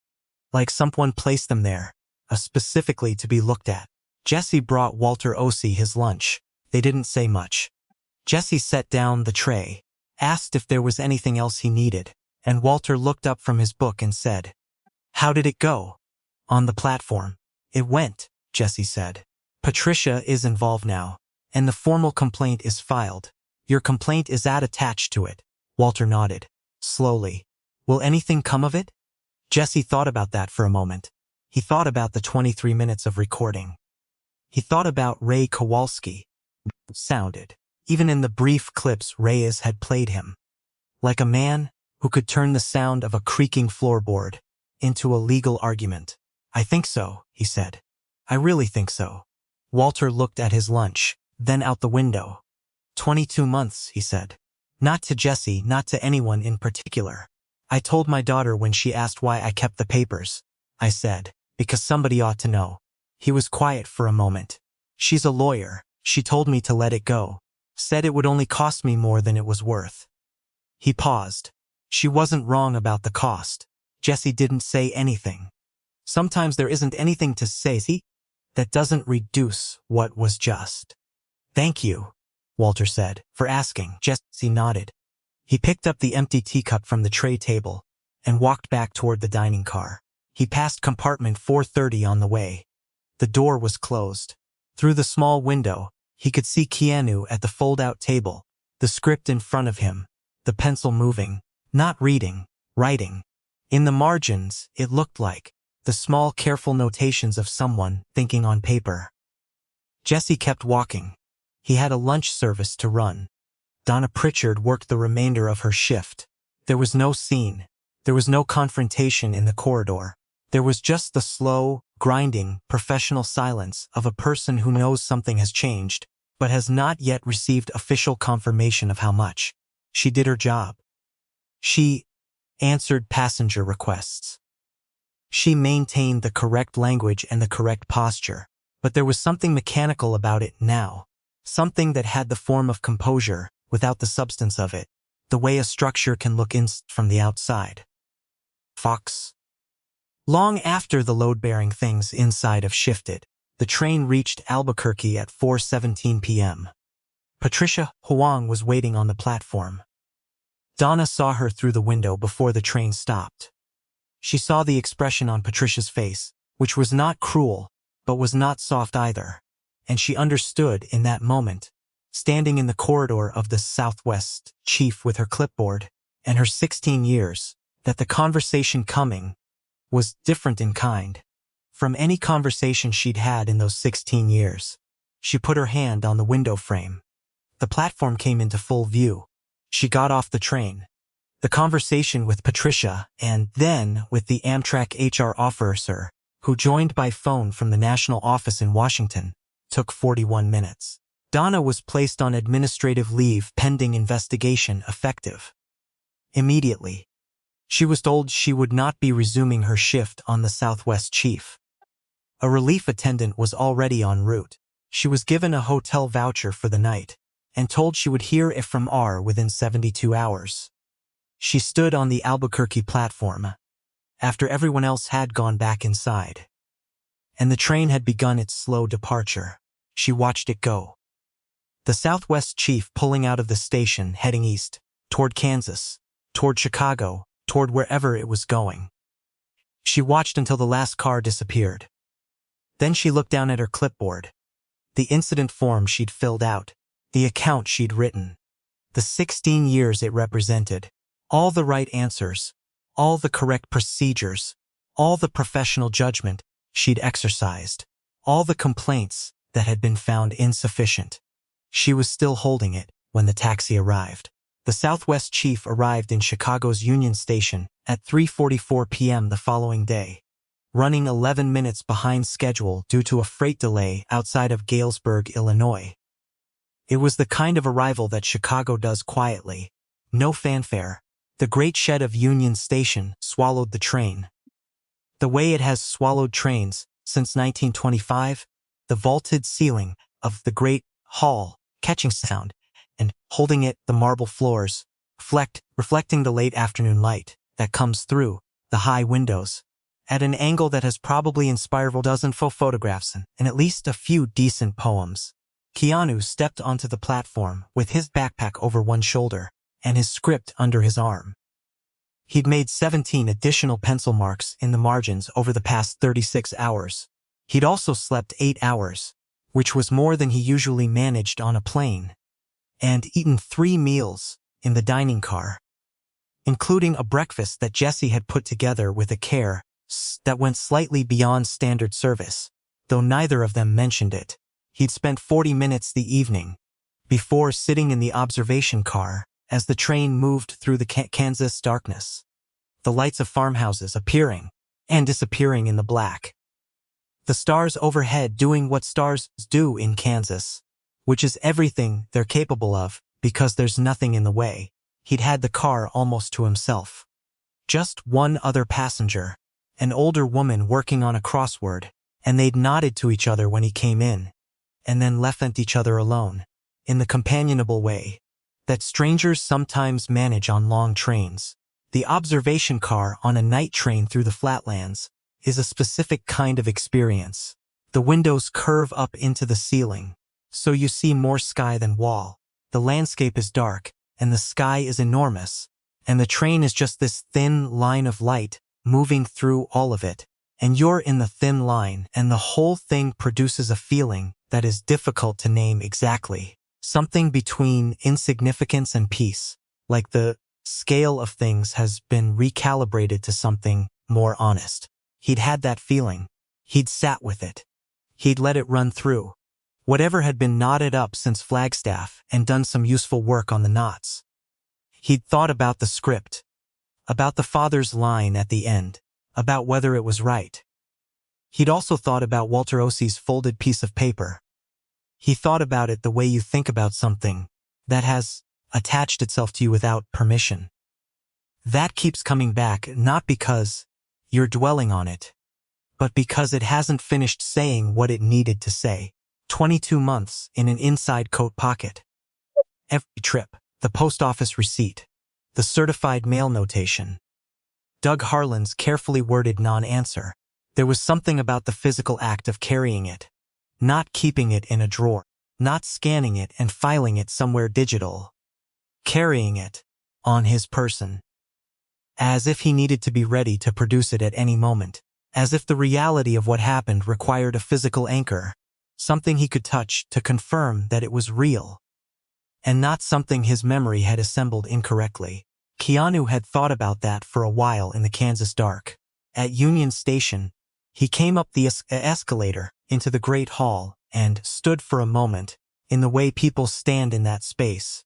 Speaker 1: Like someone placed them there, specifically to be looked at. Jesse brought Walter Ossie his lunch. They didn't say much. Jesse set down the tray, asked if there was anything else he needed, and Walter looked up from his book and said, "How did it go?" "On the platform." "It went," Jesse said. "Patricia is involved now, and the formal complaint is filed. Your complaint is attached to it." Walter nodded, slowly. "Will anything come of it?" Jesse thought about that for a moment. He thought about the 23 minutes of recording. He thought about Ray Kowalski. Sounded, even in the brief clips Reyes had played him, like a man who could turn the sound of a creaking floorboard into a legal argument. "I think so," he said. "I really think so." Walter looked at his lunch, then out the window. 22 months, he said. Not to Jesse, not to anyone in particular. "I told my daughter when she asked why I kept the papers. I said, because somebody ought to know." He was quiet for a moment. "She's a lawyer. She told me to let it go. Said it would only cost me more than it was worth." He paused. "She wasn't wrong about the cost." Jesse didn't say anything. Sometimes there isn't anything to say, see? That doesn't reduce what was just. "Thank you," Walter said, "for asking." Jesse nodded. He picked up the empty teacup from the tray table and walked back toward the dining car. He passed compartment 430 on the way. The door was closed. Through the small window, he could see Keanu at the fold-out table, the script in front of him, the pencil moving, not reading, writing. In the margins, it looked like the small, careful notations of someone thinking on paper. Jesse kept walking. He had a lunch service to run. Donna Pritchard worked the remainder of her shift. There was no scene. There was no confrontation in the corridor. There was just the slow, grinding, professional silence of a person who knows something has changed, but has not yet received official confirmation of how much. She did her job. She answered passenger requests. She maintained the correct language and the correct posture, but there was something mechanical about it now. Something that had the form of composure without the substance of it, the way a structure can look in from the outside. Fox. Long after the load-bearing things inside have shifted, the train reached Albuquerque at 4:17 p.m. Patricia Huang was waiting on the platform. Donna saw her through the window before the train stopped. She saw the expression on Patricia's face, which was not cruel, but was not soft either, and she understood in that moment, standing in the corridor of the Southwest chief with her clipboard and her 16 years, that the conversation coming was different in kind from any conversation she'd had in those 16 years. She put her hand on the window frame. The platform came into full view. She got off the train. The conversation with Patricia and then with the Amtrak HR officer, who joined by phone from the national office in Washington, took 41 minutes. Donna was placed on administrative leave pending investigation effective immediately. She was told she would not be resuming her shift on the Southwest Chief. A relief attendant was already en route. She was given a hotel voucher for the night and told she would hear if from R within 72 hours. She stood on the Albuquerque platform after everyone else had gone back inside, and the train had begun its slow departure. She watched it go. The Southwest Chief pulling out of the station heading east, toward Kansas, toward Chicago, toward wherever it was going. She watched until the last car disappeared. Then she looked down at her clipboard. The incident form she'd filled out, the account she'd written, the 16 years it represented, all the right answers, all the correct procedures, all the professional judgment she'd exercised, all the complaints that had been found insufficient. She was still holding it when the taxi arrived. The Southwest Chief arrived in Chicago's Union Station at 3:44 p.m. the following day, running 11 minutes behind schedule due to a freight delay outside of Galesburg, Illinois. It was the kind of arrival that Chicago does quietly, no fanfare. The great shed of Union Station swallowed the train. The way it has swallowed trains since 1925, the vaulted ceiling of the great hall catching sound and holding it, the marble floors, reflecting the late afternoon light that comes through the high windows at an angle that has probably inspired a dozen photographs and at least a few decent poems. Keanu stepped onto the platform with his backpack over one shoulder and his script under his arm. He'd made 17 additional pencil marks in the margins over the past 36 hours. He'd also slept 8 hours, which was more than he usually managed on a plane, and eaten 3 meals in the dining car, including a breakfast that Jesse had put together with a care that went slightly beyond standard service, though neither of them mentioned it. He'd spent 40 minutes the evening before sitting in the observation car as the train moved through the Kansas darkness, the lights of farmhouses appearing and disappearing in the black. The stars overhead doing what stars do in Kansas, which is everything they're capable of because there's nothing in the way. He'd had the car almost to himself. Just one other passenger, an older woman working on a crossword, and they'd nodded to each other when he came in, and then left each other alone, in the companionable way that strangers sometimes manage on long trains. The observation car on a night train through the flatlands is a specific kind of experience. The windows curve up into the ceiling, so you see more sky than wall. The landscape is dark, and the sky is enormous, and the train is just this thin line of light moving through all of it, and you're in the thin line, and the whole thing produces a feeling that is difficult to name exactly. Something between insignificance and peace, like the scale of things has been recalibrated to something more honest. He'd had that feeling. He'd sat with it. He'd let it run through whatever had been knotted up since Flagstaff and done some useful work on the knots. He'd thought about the script, about the father's line at the end, about whether it was right. He'd also thought about Walter Ossi's folded piece of paper. He thought about it the way you think about something that has attached itself to you without permission. That keeps coming back not because you're dwelling on it, but because it hasn't finished saying what it needed to say. 22 months in an inside coat pocket. Every trip, the post office receipt, the certified mail notation. Doug Harlan's carefully worded non-answer. There was something about the physical act of carrying it, not keeping it in a drawer, not scanning it and filing it somewhere digital, carrying it on his person, as if he needed to be ready to produce it at any moment, as if the reality of what happened required a physical anchor, something he could touch to confirm that it was real, and not something his memory had assembled incorrectly. Keanu had thought about that for a while in the Kansas dark. At Union Station, he came up the escalator into the Great Hall and stood for a moment in the way people stand in that space,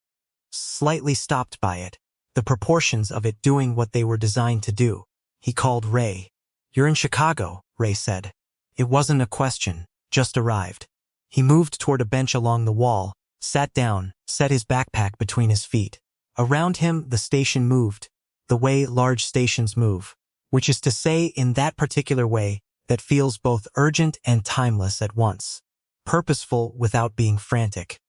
Speaker 1: slightly stopped by it, the proportions of it doing what they were designed to do. He called Ray. "You're in Chicago," Ray said. It wasn't a question, just arrived. He moved toward a bench along the wall, sat down, set his backpack between his feet. Around him, the station moved, the way large stations move, which is to say in that particular way that feels both urgent and timeless at once, purposeful without being frantic.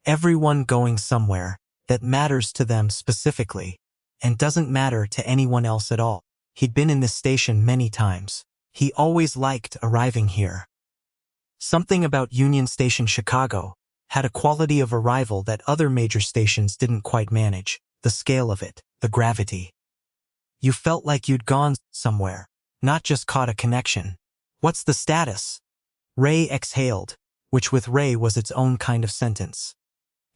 Speaker 1: Everyone going somewhere that matters to them specifically and doesn't matter to anyone else at all. He'd been in this station many times. He always liked arriving here. Something about Union Station Chicago had a quality of arrival that other major stations didn't quite manage, the scale of it, the gravity. You felt like you'd gone somewhere, not just caught a connection. "What's the status?" Ray exhaled, which with Ray was its own kind of sentence.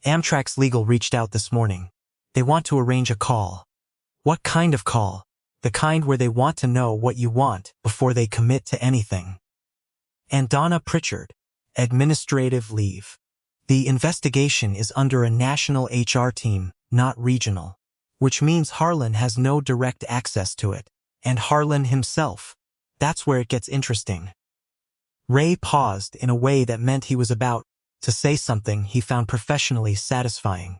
Speaker 1: "Amtrak's legal reached out this morning. They want to arrange a call." "What kind of call?" "The kind where they want to know what you want before they commit to anything." "And Donna Pritchard, administrative leave. The investigation is under a national HR team, not regional, which means Harlan has no direct access to it, and Harlan himself. That's where it gets interesting." Ray paused in a way that meant he was about to say something he found professionally satisfying.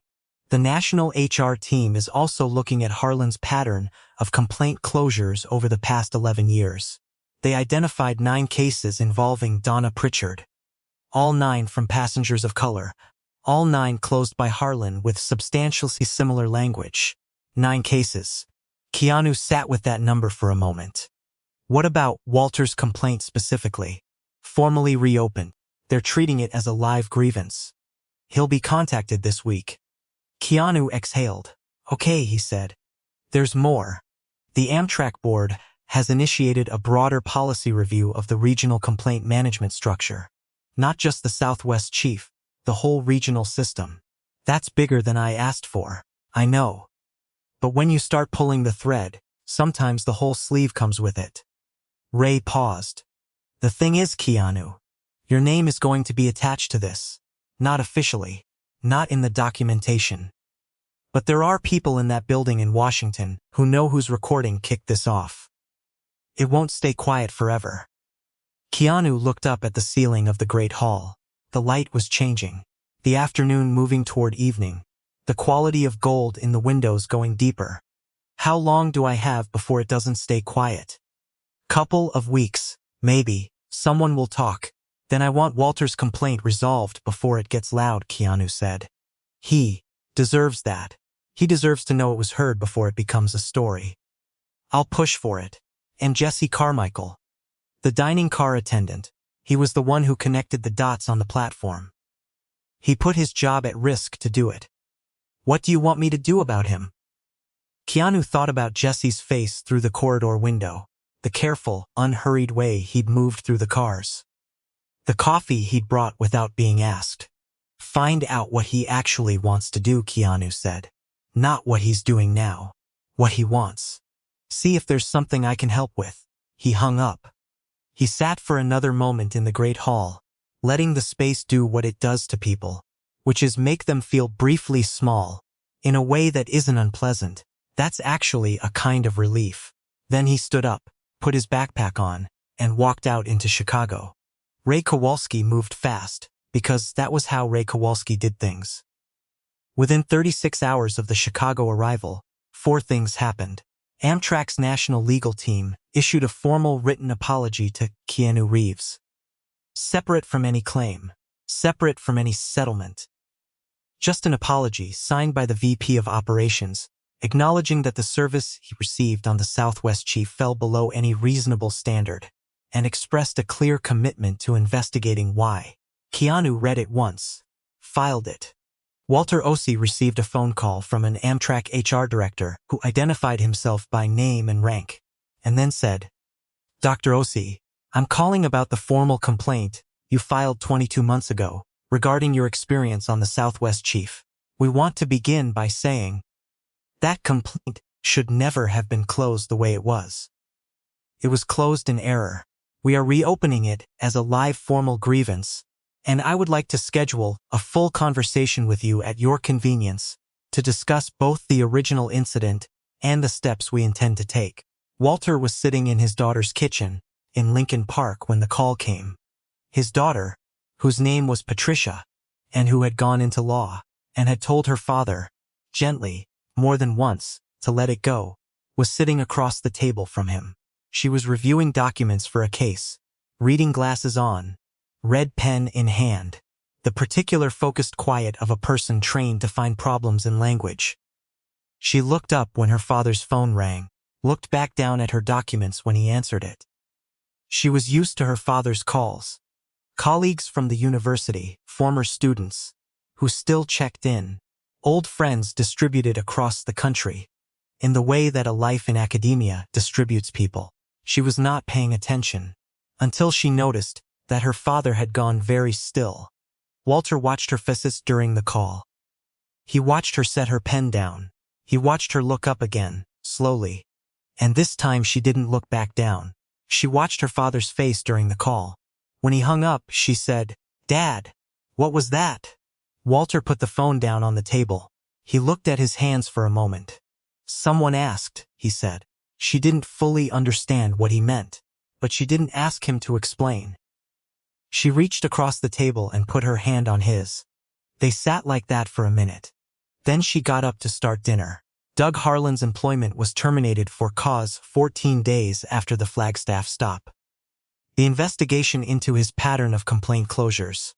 Speaker 1: The national HR team is also looking at Harlan's pattern of complaint closures over the past 11 years. They identified 9 cases involving Donna Pritchard. All 9 from passengers of color. All 9 closed by Harlan with substantially similar language. 9 cases. Keanu sat with that number for a moment. What about Walter's complaint specifically? Formally reopened. They're treating it as a live grievance. He'll be contacted this week. Keanu exhaled. Okay, he said. There's more. The Amtrak board has initiated a broader policy review of the regional complaint management structure. Not just the Southwest chief, the whole regional system. That's bigger than I asked for. I know. But when you start pulling the thread, sometimes the whole sleeve comes with it. Ray paused. The thing is, Keanu, your name is going to be attached to this. Not officially. Not in the documentation. But there are people in that building in Washington who know whose recording kicked this off. It won't stay quiet forever. Keanu looked up at the ceiling of the Great Hall. The light was changing. The afternoon moving toward evening. The quality of gold in the windows going deeper. How long do I have before it doesn't stay quiet? Couple of weeks, maybe. Someone will talk. Then I want Walter's complaint resolved before it gets loud, Keanu said. He deserves that. He deserves to know it was heard before it becomes a story. I'll push for it. And Jesse Carmichael. The dining car attendant. He was the one who connected the dots on the platform. He put his job at risk to do it. What do you want me to do about him? Keanu thought about Jesse's face through the corridor window, the careful, unhurried way he'd moved through the cars. The coffee he'd brought without being asked. Find out what he actually wants to do, Keanu said. Not what he's doing now. What he wants. See if there's something I can help with. He hung up. He sat for another moment in the Great Hall, letting the space do what it does to people, which is make them feel briefly small, in a way that isn't unpleasant. That's actually a kind of relief. Then he stood up, put his backpack on, and walked out into Chicago. Ray Kowalski moved fast, because that was how Ray Kowalski did things. Within 36 hours of the Chicago arrival, 4 things happened. Amtrak's national legal team issued a formal written apology to Keanu Reeves. Separate from any claim. Separate from any settlement. Just an apology signed by the VP of Operations, acknowledging that the service he received on the Southwest chief fell below any reasonable standard, and expressed a clear commitment to investigating why. Keanu read it once, filed it. Walter Ossie received a phone call from an Amtrak HR director who identified himself by name and rank, and then said, Dr. Ossie, I'm calling about the formal complaint you filed 22 months ago regarding your experience on the Southwest chief. We want to begin by saying that complaint should never have been closed the way it was. It was closed in error. We are reopening it as a live formal grievance, and I would like to schedule a full conversation with you at your convenience to discuss both the original incident and the steps we intend to take. Walter was sitting in his daughter's kitchen in Lincoln Park when the call came. His daughter, whose name was Patricia, and who had gone into law, and had told her father, gently, more than once, to let it go, was sitting across the table from him. She was reviewing documents for a case, reading glasses on, red pen in hand, the particular focused quiet of a person trained to find problems in language. She looked up when her father's phone rang, looked back down at her documents when he answered it. She was used to her father's calls. Colleagues from the university, former students, who still checked in, old friends distributed across the country, in the way that a life in academia distributes people. She was not paying attention, until she noticed that her father had gone very still. Walter watched her faces during the call. He watched her set her pen down. He watched her look up again, slowly. And this time she didn't look back down. She watched her father's face during the call. When he hung up, she said, Dad, what was that? Walter put the phone down on the table. He looked at his hands for a moment. Someone asked, he said. She didn't fully understand what he meant, but she didn't ask him to explain. She reached across the table and put her hand on his. They sat like that for a minute. Then she got up to start dinner. Doug Harlan's employment was terminated for cause 14 days after the Flagstaff stop. The investigation into his pattern of complaint closures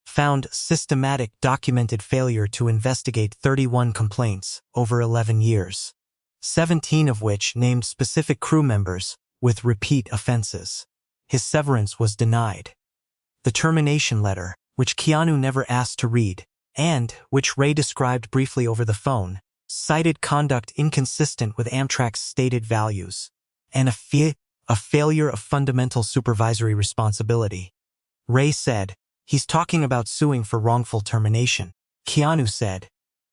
Speaker 1: found systematic documented failure to investigate 31 complaints over 11 years, 17 of which named specific crew members with repeat offenses. His severance was denied. The termination letter, which Keanu never asked to read, and which Ray described briefly over the phone, cited conduct inconsistent with Amtrak's stated values, and a failure of fundamental supervisory responsibility. Ray said, "He's talking about suing for wrongful termination." Keanu said,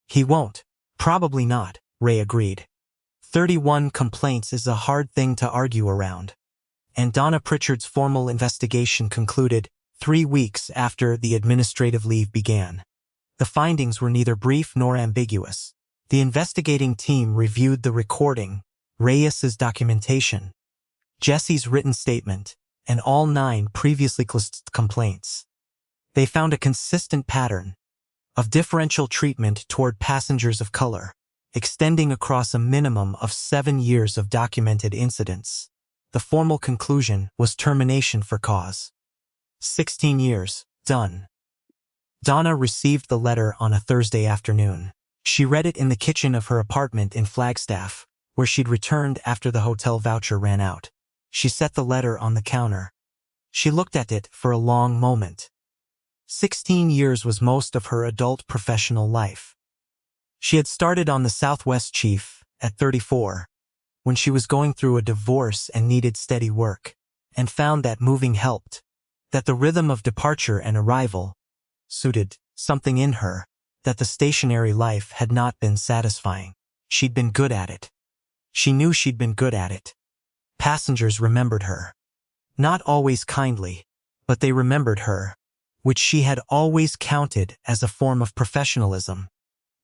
Speaker 1: "He won't." "Probably not," Ray agreed. 31 complaints is a hard thing to argue around. And Donna Pritchard's formal investigation concluded 3 weeks after the administrative leave began. The findings were neither brief nor ambiguous. The investigating team reviewed the recording, Reyes's documentation, Jesse's written statement, and all 9 previously listed complaints. They found a consistent pattern of differential treatment toward passengers of color, extending across a minimum of 7 years of documented incidents. The formal conclusion was termination for cause. 16 years, done. Donna received the letter on a Thursday afternoon. She read it in the kitchen of her apartment in Flagstaff, where she'd returned after the hotel voucher ran out. She set the letter on the counter. She looked at it for a long moment. 16 years was most of her adult professional life. She had started on the Southwest Chief at 34, when she was going through a divorce and needed steady work, and found that moving helped, that the rhythm of departure and arrival suited something in her, that the stationary life had not been satisfying. She'd been good at it. She knew she'd been good at it. Passengers remembered her. Not always kindly, but they remembered her, which she had always counted as a form of professionalism.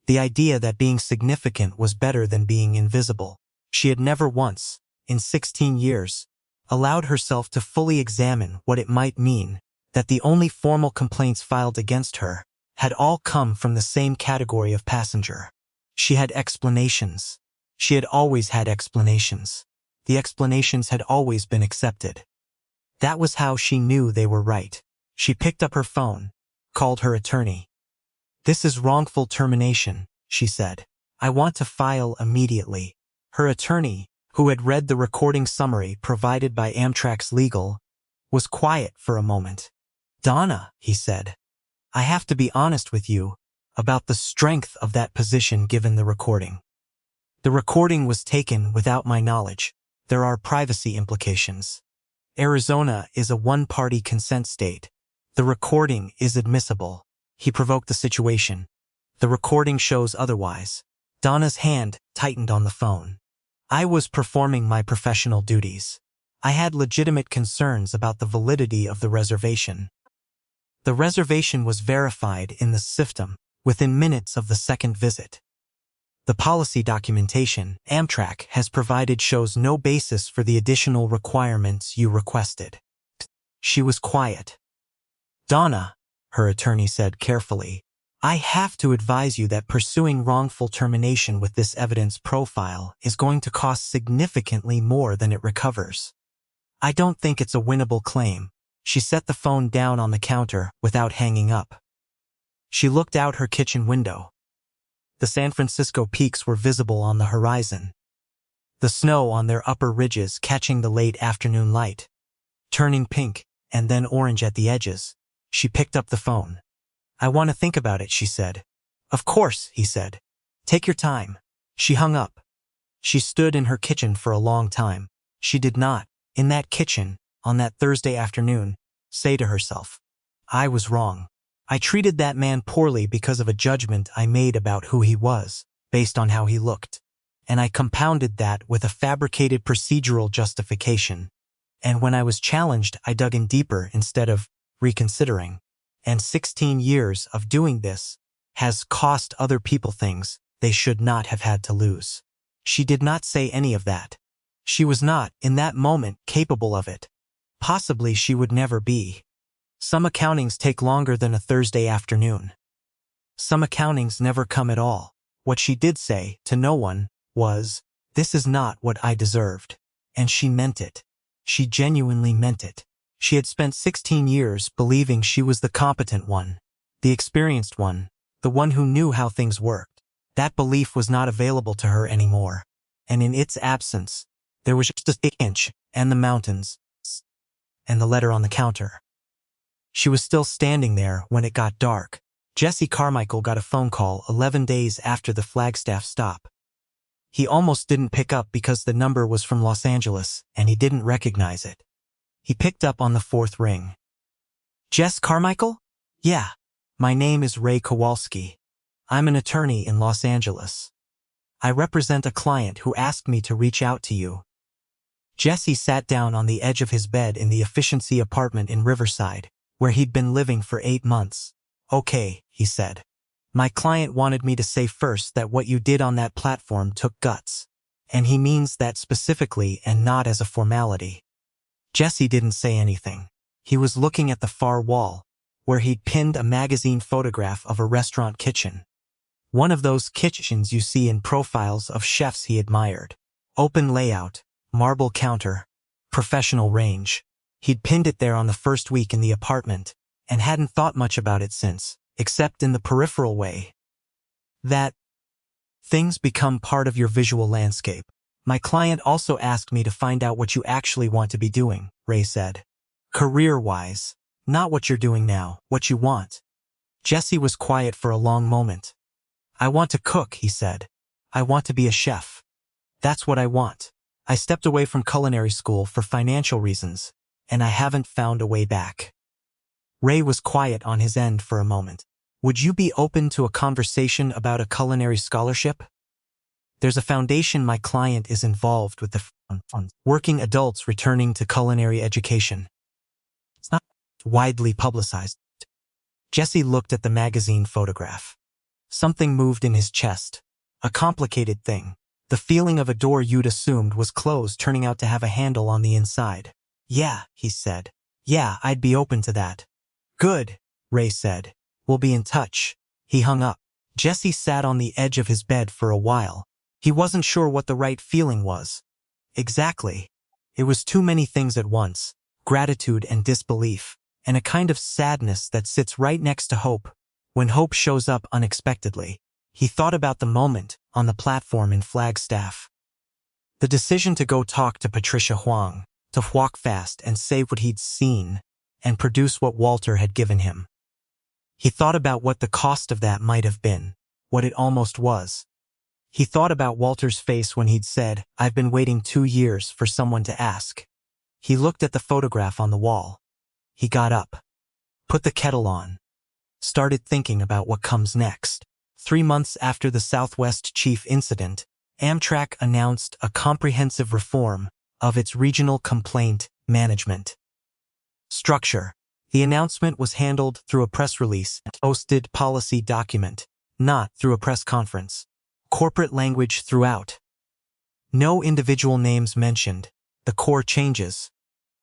Speaker 1: The idea that being significant was better than being invisible. She had never once, in 16 years, allowed herself to fully examine what it might mean that the only formal complaints filed against her had all come from the same category of passenger. She had explanations. She had always had explanations. The explanations had always been accepted. That was how she knew they were right. She picked up her phone, called her attorney. "This is wrongful termination," she said. "I want to file immediately." Her attorney, who had read the recording summary provided by Amtrak's legal, was quiet for a moment. "Donna," he said, "I have to be honest with you about the strength of that position given the recording. The recording was taken without my knowledge. There are privacy implications. Arizona is a one-party consent state. The recording is admissible." He provoked the situation. "The recording shows otherwise." Donna's hand tightened on the phone. "I was performing my professional duties. I had legitimate concerns about the validity of the reservation. The reservation was verified in the system within minutes of the second visit. The policy documentation Amtrak has provided shows no basis for the additional requirements you requested." She was quiet. "Donna," her attorney said carefully, "I have to advise you that pursuing wrongful termination with this evidence profile is going to cost significantly more than it recovers. I don't think it's a winnable claim." She set the phone down on the counter without hanging up. She looked out her kitchen window. The San Francisco peaks were visible on the horizon, the snow on their upper ridges catching the late afternoon light, turning pink and then orange at the edges. She picked up the phone. "I want to think about it," she said. "Of course," he said. "Take your time." She hung up. She stood in her kitchen for a long time. She did not, in that kitchen, on that Thursday afternoon, say to herself, "I was wrong. I treated that man poorly because of a judgment I made about who he was, based on how he looked. And I compounded that with a fabricated procedural justification. And when I was challenged, I dug in deeper instead of reconsidering. And 16 years of doing this has cost other people things they should not have had to lose." She did not say any of that. She was not, in that moment, capable of it. Possibly she would never be. Some accountings take longer than a Thursday afternoon. Some accountings never come at all. What she did say, to no one, was, "This is not what I deserved." And she meant it. She genuinely meant it. She had spent 16 years believing she was the competent one, the experienced one, the one who knew how things worked. That belief was not available to her anymore. And in its absence, there was just an inch and the mountains, and the letter on the counter. She was still standing there when it got dark. Jesse Carmichael got a phone call 11 days after the Flagstaff stop. He almost didn't pick up because the number was from Los Angeles, and he didn't recognize it. He picked up on the fourth ring. Jess Carmichael? Yeah. My name is Ray Kowalski. I'm an attorney in Los Angeles. I represent a client who asked me to reach out to you. Jesse sat down on the edge of his bed in the efficiency apartment in Riverside, where he'd been living for 8 months. Okay, he said. My client wanted me to say first that what you did on that platform took guts. And he means that specifically and not as a formality. Jesse didn't say anything. He was looking at the far wall, where he'd pinned a magazine photograph of a restaurant kitchen. One of those kitchens you see in profiles of chefs he admired. Open layout, marble counter, professional range. He'd pinned it there on the first week in the apartment, and hadn't thought much about it since, except in the peripheral way that things become part of your visual landscape. My client also asked me to find out what you actually want to be doing, Ray said. Career-wise, not what you're doing now, what you want. Jesse was quiet for a long moment. I want to cook, he said. I want to be a chef. That's what I want. I stepped away from culinary school for financial reasons, and I haven't found a way back. Ray was quiet on his end for a moment. Would you be open to a conversation about a culinary scholarship? There's a foundation my client is involved with the working adults returning to culinary education. It's not widely publicized. Jesse looked at the magazine photograph. Something moved in his chest. A complicated thing. The feeling of a door you'd assumed was closed turning out to have a handle on the inside. Yeah, he said. Yeah, I'd be open to that. Good, Ray said. We'll be in touch. He hung up. Jesse sat on the edge of his bed for a while. He wasn't sure what the right feeling was. Exactly. It was too many things at once. Gratitude and disbelief, and a kind of sadness that sits right next to hope. When hope shows up unexpectedly, he thought about the moment on the platform in Flagstaff. The decision to go talk to Patricia Huang, to walk fast and say what he'd seen, and produce what Walter had given him. He thought about what the cost of that might have been, what it almost was. He thought about Walter's face when he'd said, I've been waiting 2 years for someone to ask. He looked at the photograph on the wall. He got up, put the kettle on, started thinking about what comes next. 3 months after the Southwest Chief incident, Amtrak announced a comprehensive reform of its regional complaint management structure. The announcement was handled through a press release and posted policy document, not through a press conference. Corporate language throughout. No individual names mentioned. The core changes.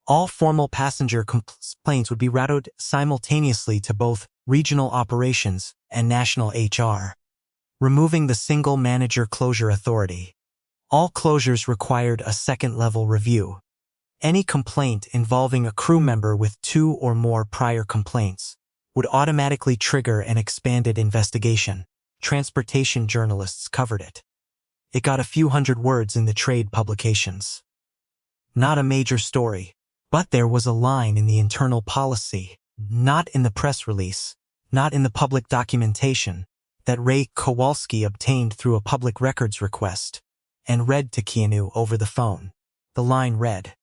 Speaker 1: All formal passenger complaints would be routed simultaneously to both regional operations and national HR. Removing the single manager closure authority. All closures required a second-level review. Any complaint involving a crew member with 2 or more prior complaints would automatically trigger an expanded investigation. Transportation journalists covered it. It got a few hundred words in the trade publications. Not a major story, but there was a line in the internal policy, not in the press release, not in the public documentation, that Ray Kowalski obtained through a public records request and read to Keanu over the phone. The line read,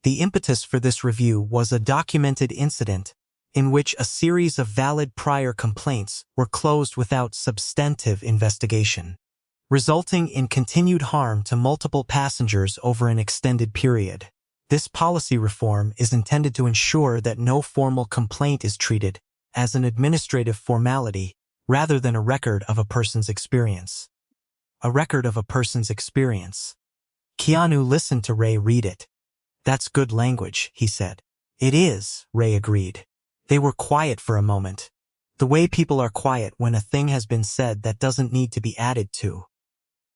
Speaker 1: the impetus for this review was a documented incident in which a series of valid prior complaints were closed without substantive investigation, resulting in continued harm to multiple passengers over an extended period. This policy reform is intended to ensure that no formal complaint is treated as an administrative formality rather than a record of a person's experience. A record of a person's experience. Keanu listened to Ray read it. That's good language, he said. It is, Ray agreed. They were quiet for a moment. The way people are quiet when a thing has been said that doesn't need to be added to.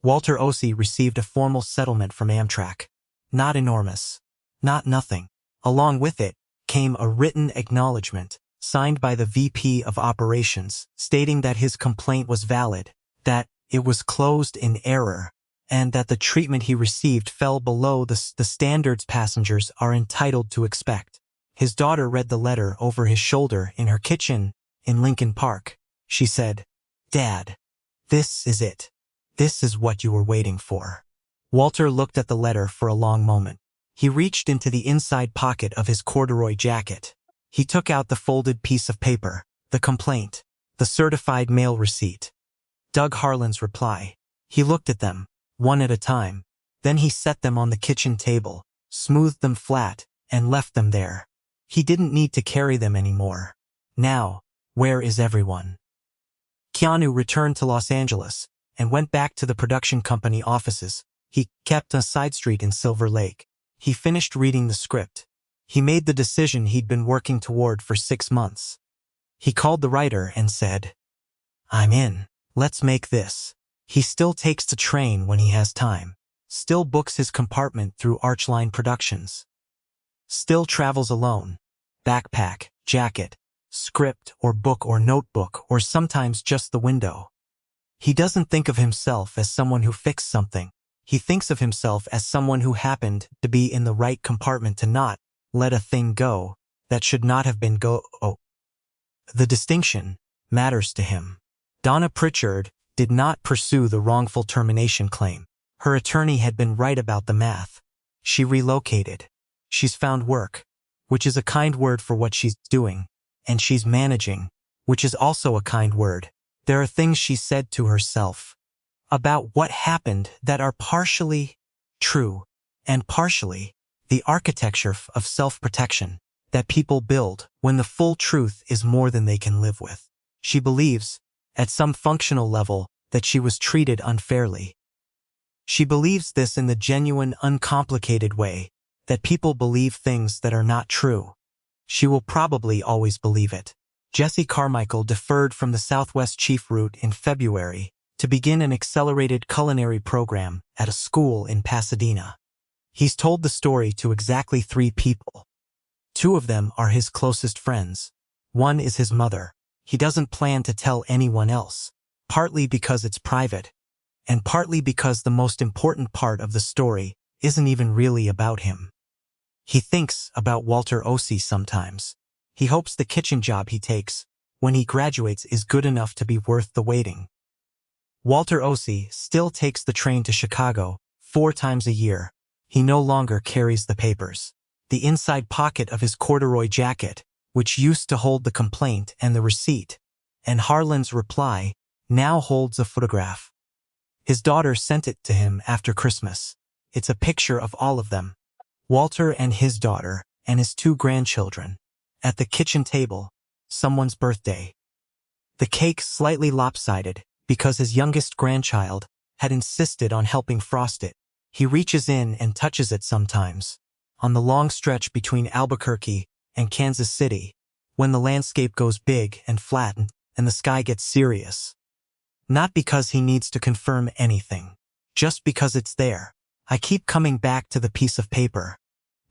Speaker 1: Walter Ossie received a formal settlement from Amtrak. Not enormous. Not nothing. Along with it came a written acknowledgement, signed by the VP of Operations, stating that his complaint was valid, that it was closed in error, and that the treatment he received fell below the standards passengers are entitled to expect. His daughter read the letter over his shoulder in her kitchen in Lincoln Park. She said, "Dad, this is it. This is what you were waiting for." Walter looked at the letter for a long moment. He reached into the inside pocket of his corduroy jacket. He took out the folded piece of paper, the complaint, the certified mail receipt. Doug Harlan's reply. He looked at them, one at a time. Then he set them on the kitchen table, smoothed them flat, and left them there. He didn't need to carry them anymore. Now, where is everyone? Keanu returned to Los Angeles and went back to the production company offices. He kept a side street in Silver Lake. He finished reading the script. He made the decision he'd been working toward for 6 months. He called the writer and said, "I'm in. Let's make this." He still takes the train when he has time. Still books his compartment through Archline Productions. Still travels alone. Backpack, jacket, script or book or notebook or sometimes just the window. He doesn't think of himself as someone who fixed something. He thinks of himself as someone who happened to be in the right compartment to not let a thing go that should not have been go. The distinction matters to him. Donna Pritchard did not pursue the wrongful termination claim. Her attorney had been right about the math. She relocated. She's found work, which is a kind word for what she's doing, and she's managing, which is also a kind word. There are things she said to herself about what happened that are partially true and partially the architecture of self-protection that people build when the full truth is more than they can live with. She believes, at some functional level, that she was treated unfairly. She believes this in the genuine, uncomplicated way that people believe things that are not true. She will probably always believe it. Jesse Carmichael deferred from the Southwest Chief route in February to begin an accelerated culinary program at a school in Pasadena. He's told the story to exactly 3 people. 2 of them are his closest friends. One is his mother. He doesn't plan to tell anyone else, partly because it's private, and partly because the most important part of the story isn't even really about him. He thinks about Walter Ossie sometimes. He hopes the kitchen job he takes when he graduates is good enough to be worth the waiting. Walter Ossie still takes the train to Chicago 4 times a year. He no longer carries the papers. The inside pocket of his corduroy jacket, which used to hold the complaint and the receipt, and Harlan's reply, now holds a photograph. His daughter sent it to him after Christmas. It's a picture of all of them. Walter and his daughter and his 2 grandchildren. At the kitchen table, someone's birthday. The cake slightly lopsided because his youngest grandchild had insisted on helping frost it. He reaches in and touches it sometimes. On the long stretch between Albuquerque and Kansas City, when the landscape goes big and flattened and the sky gets serious. Not because he needs to confirm anything, just because it's there. I keep coming back to the piece of paper.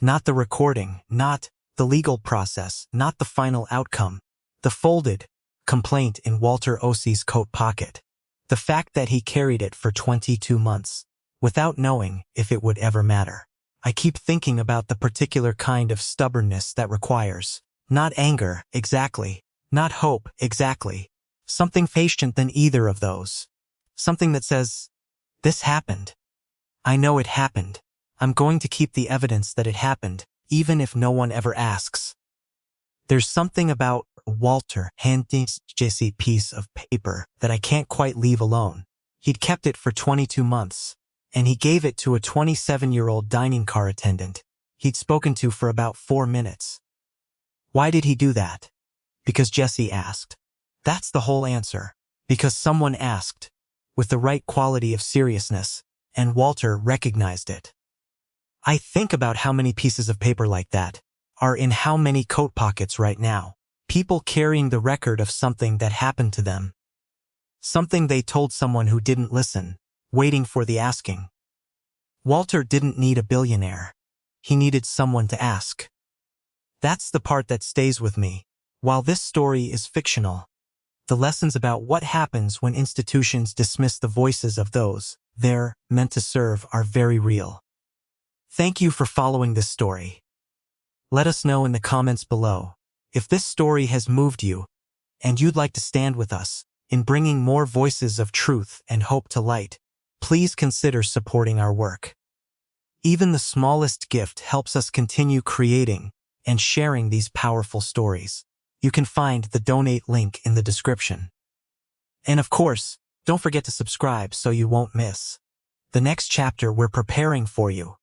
Speaker 1: Not the recording, not the legal process, not the final outcome. The folded complaint in Walter Ossie's coat pocket. The fact that he carried it for 22 months, without knowing if it would ever matter. I keep thinking about the particular kind of stubbornness that requires, not anger, exactly, not hope, exactly, something patient than either of those. Something that says, this happened. I know it happened. I'm going to keep the evidence that it happened, even if no one ever asks. There's something about Walter handing Jesse a piece of paper that I can't quite leave alone. He'd kept it for 22 months, and he gave it to a 27-year-old dining car attendant he'd spoken to for about 4 minutes. Why did he do that? Because Jesse asked. That's the whole answer. Because someone asked, with the right quality of seriousness, and Walter recognized it. I think about how many pieces of paper like that are in how many coat pockets right now. People carrying the record of something that happened to them. Something they told someone who didn't listen, waiting for the asking. Walter didn't need a billionaire. He needed someone to ask. That's the part that stays with me. While this story is fictional, The lessons about what happens when institutions dismiss the voices of those they're meant to serve are very real. Thank you for following this story. Let us know in the comments below if this story has moved you and you'd like to stand with us in bringing more voices of truth and hope to light. Please consider supporting our work. Even the smallest gift helps us continue creating and sharing these powerful stories. You can find the donate link in the description. And of course, don't forget to subscribe so you won't miss the next chapter we're preparing for you.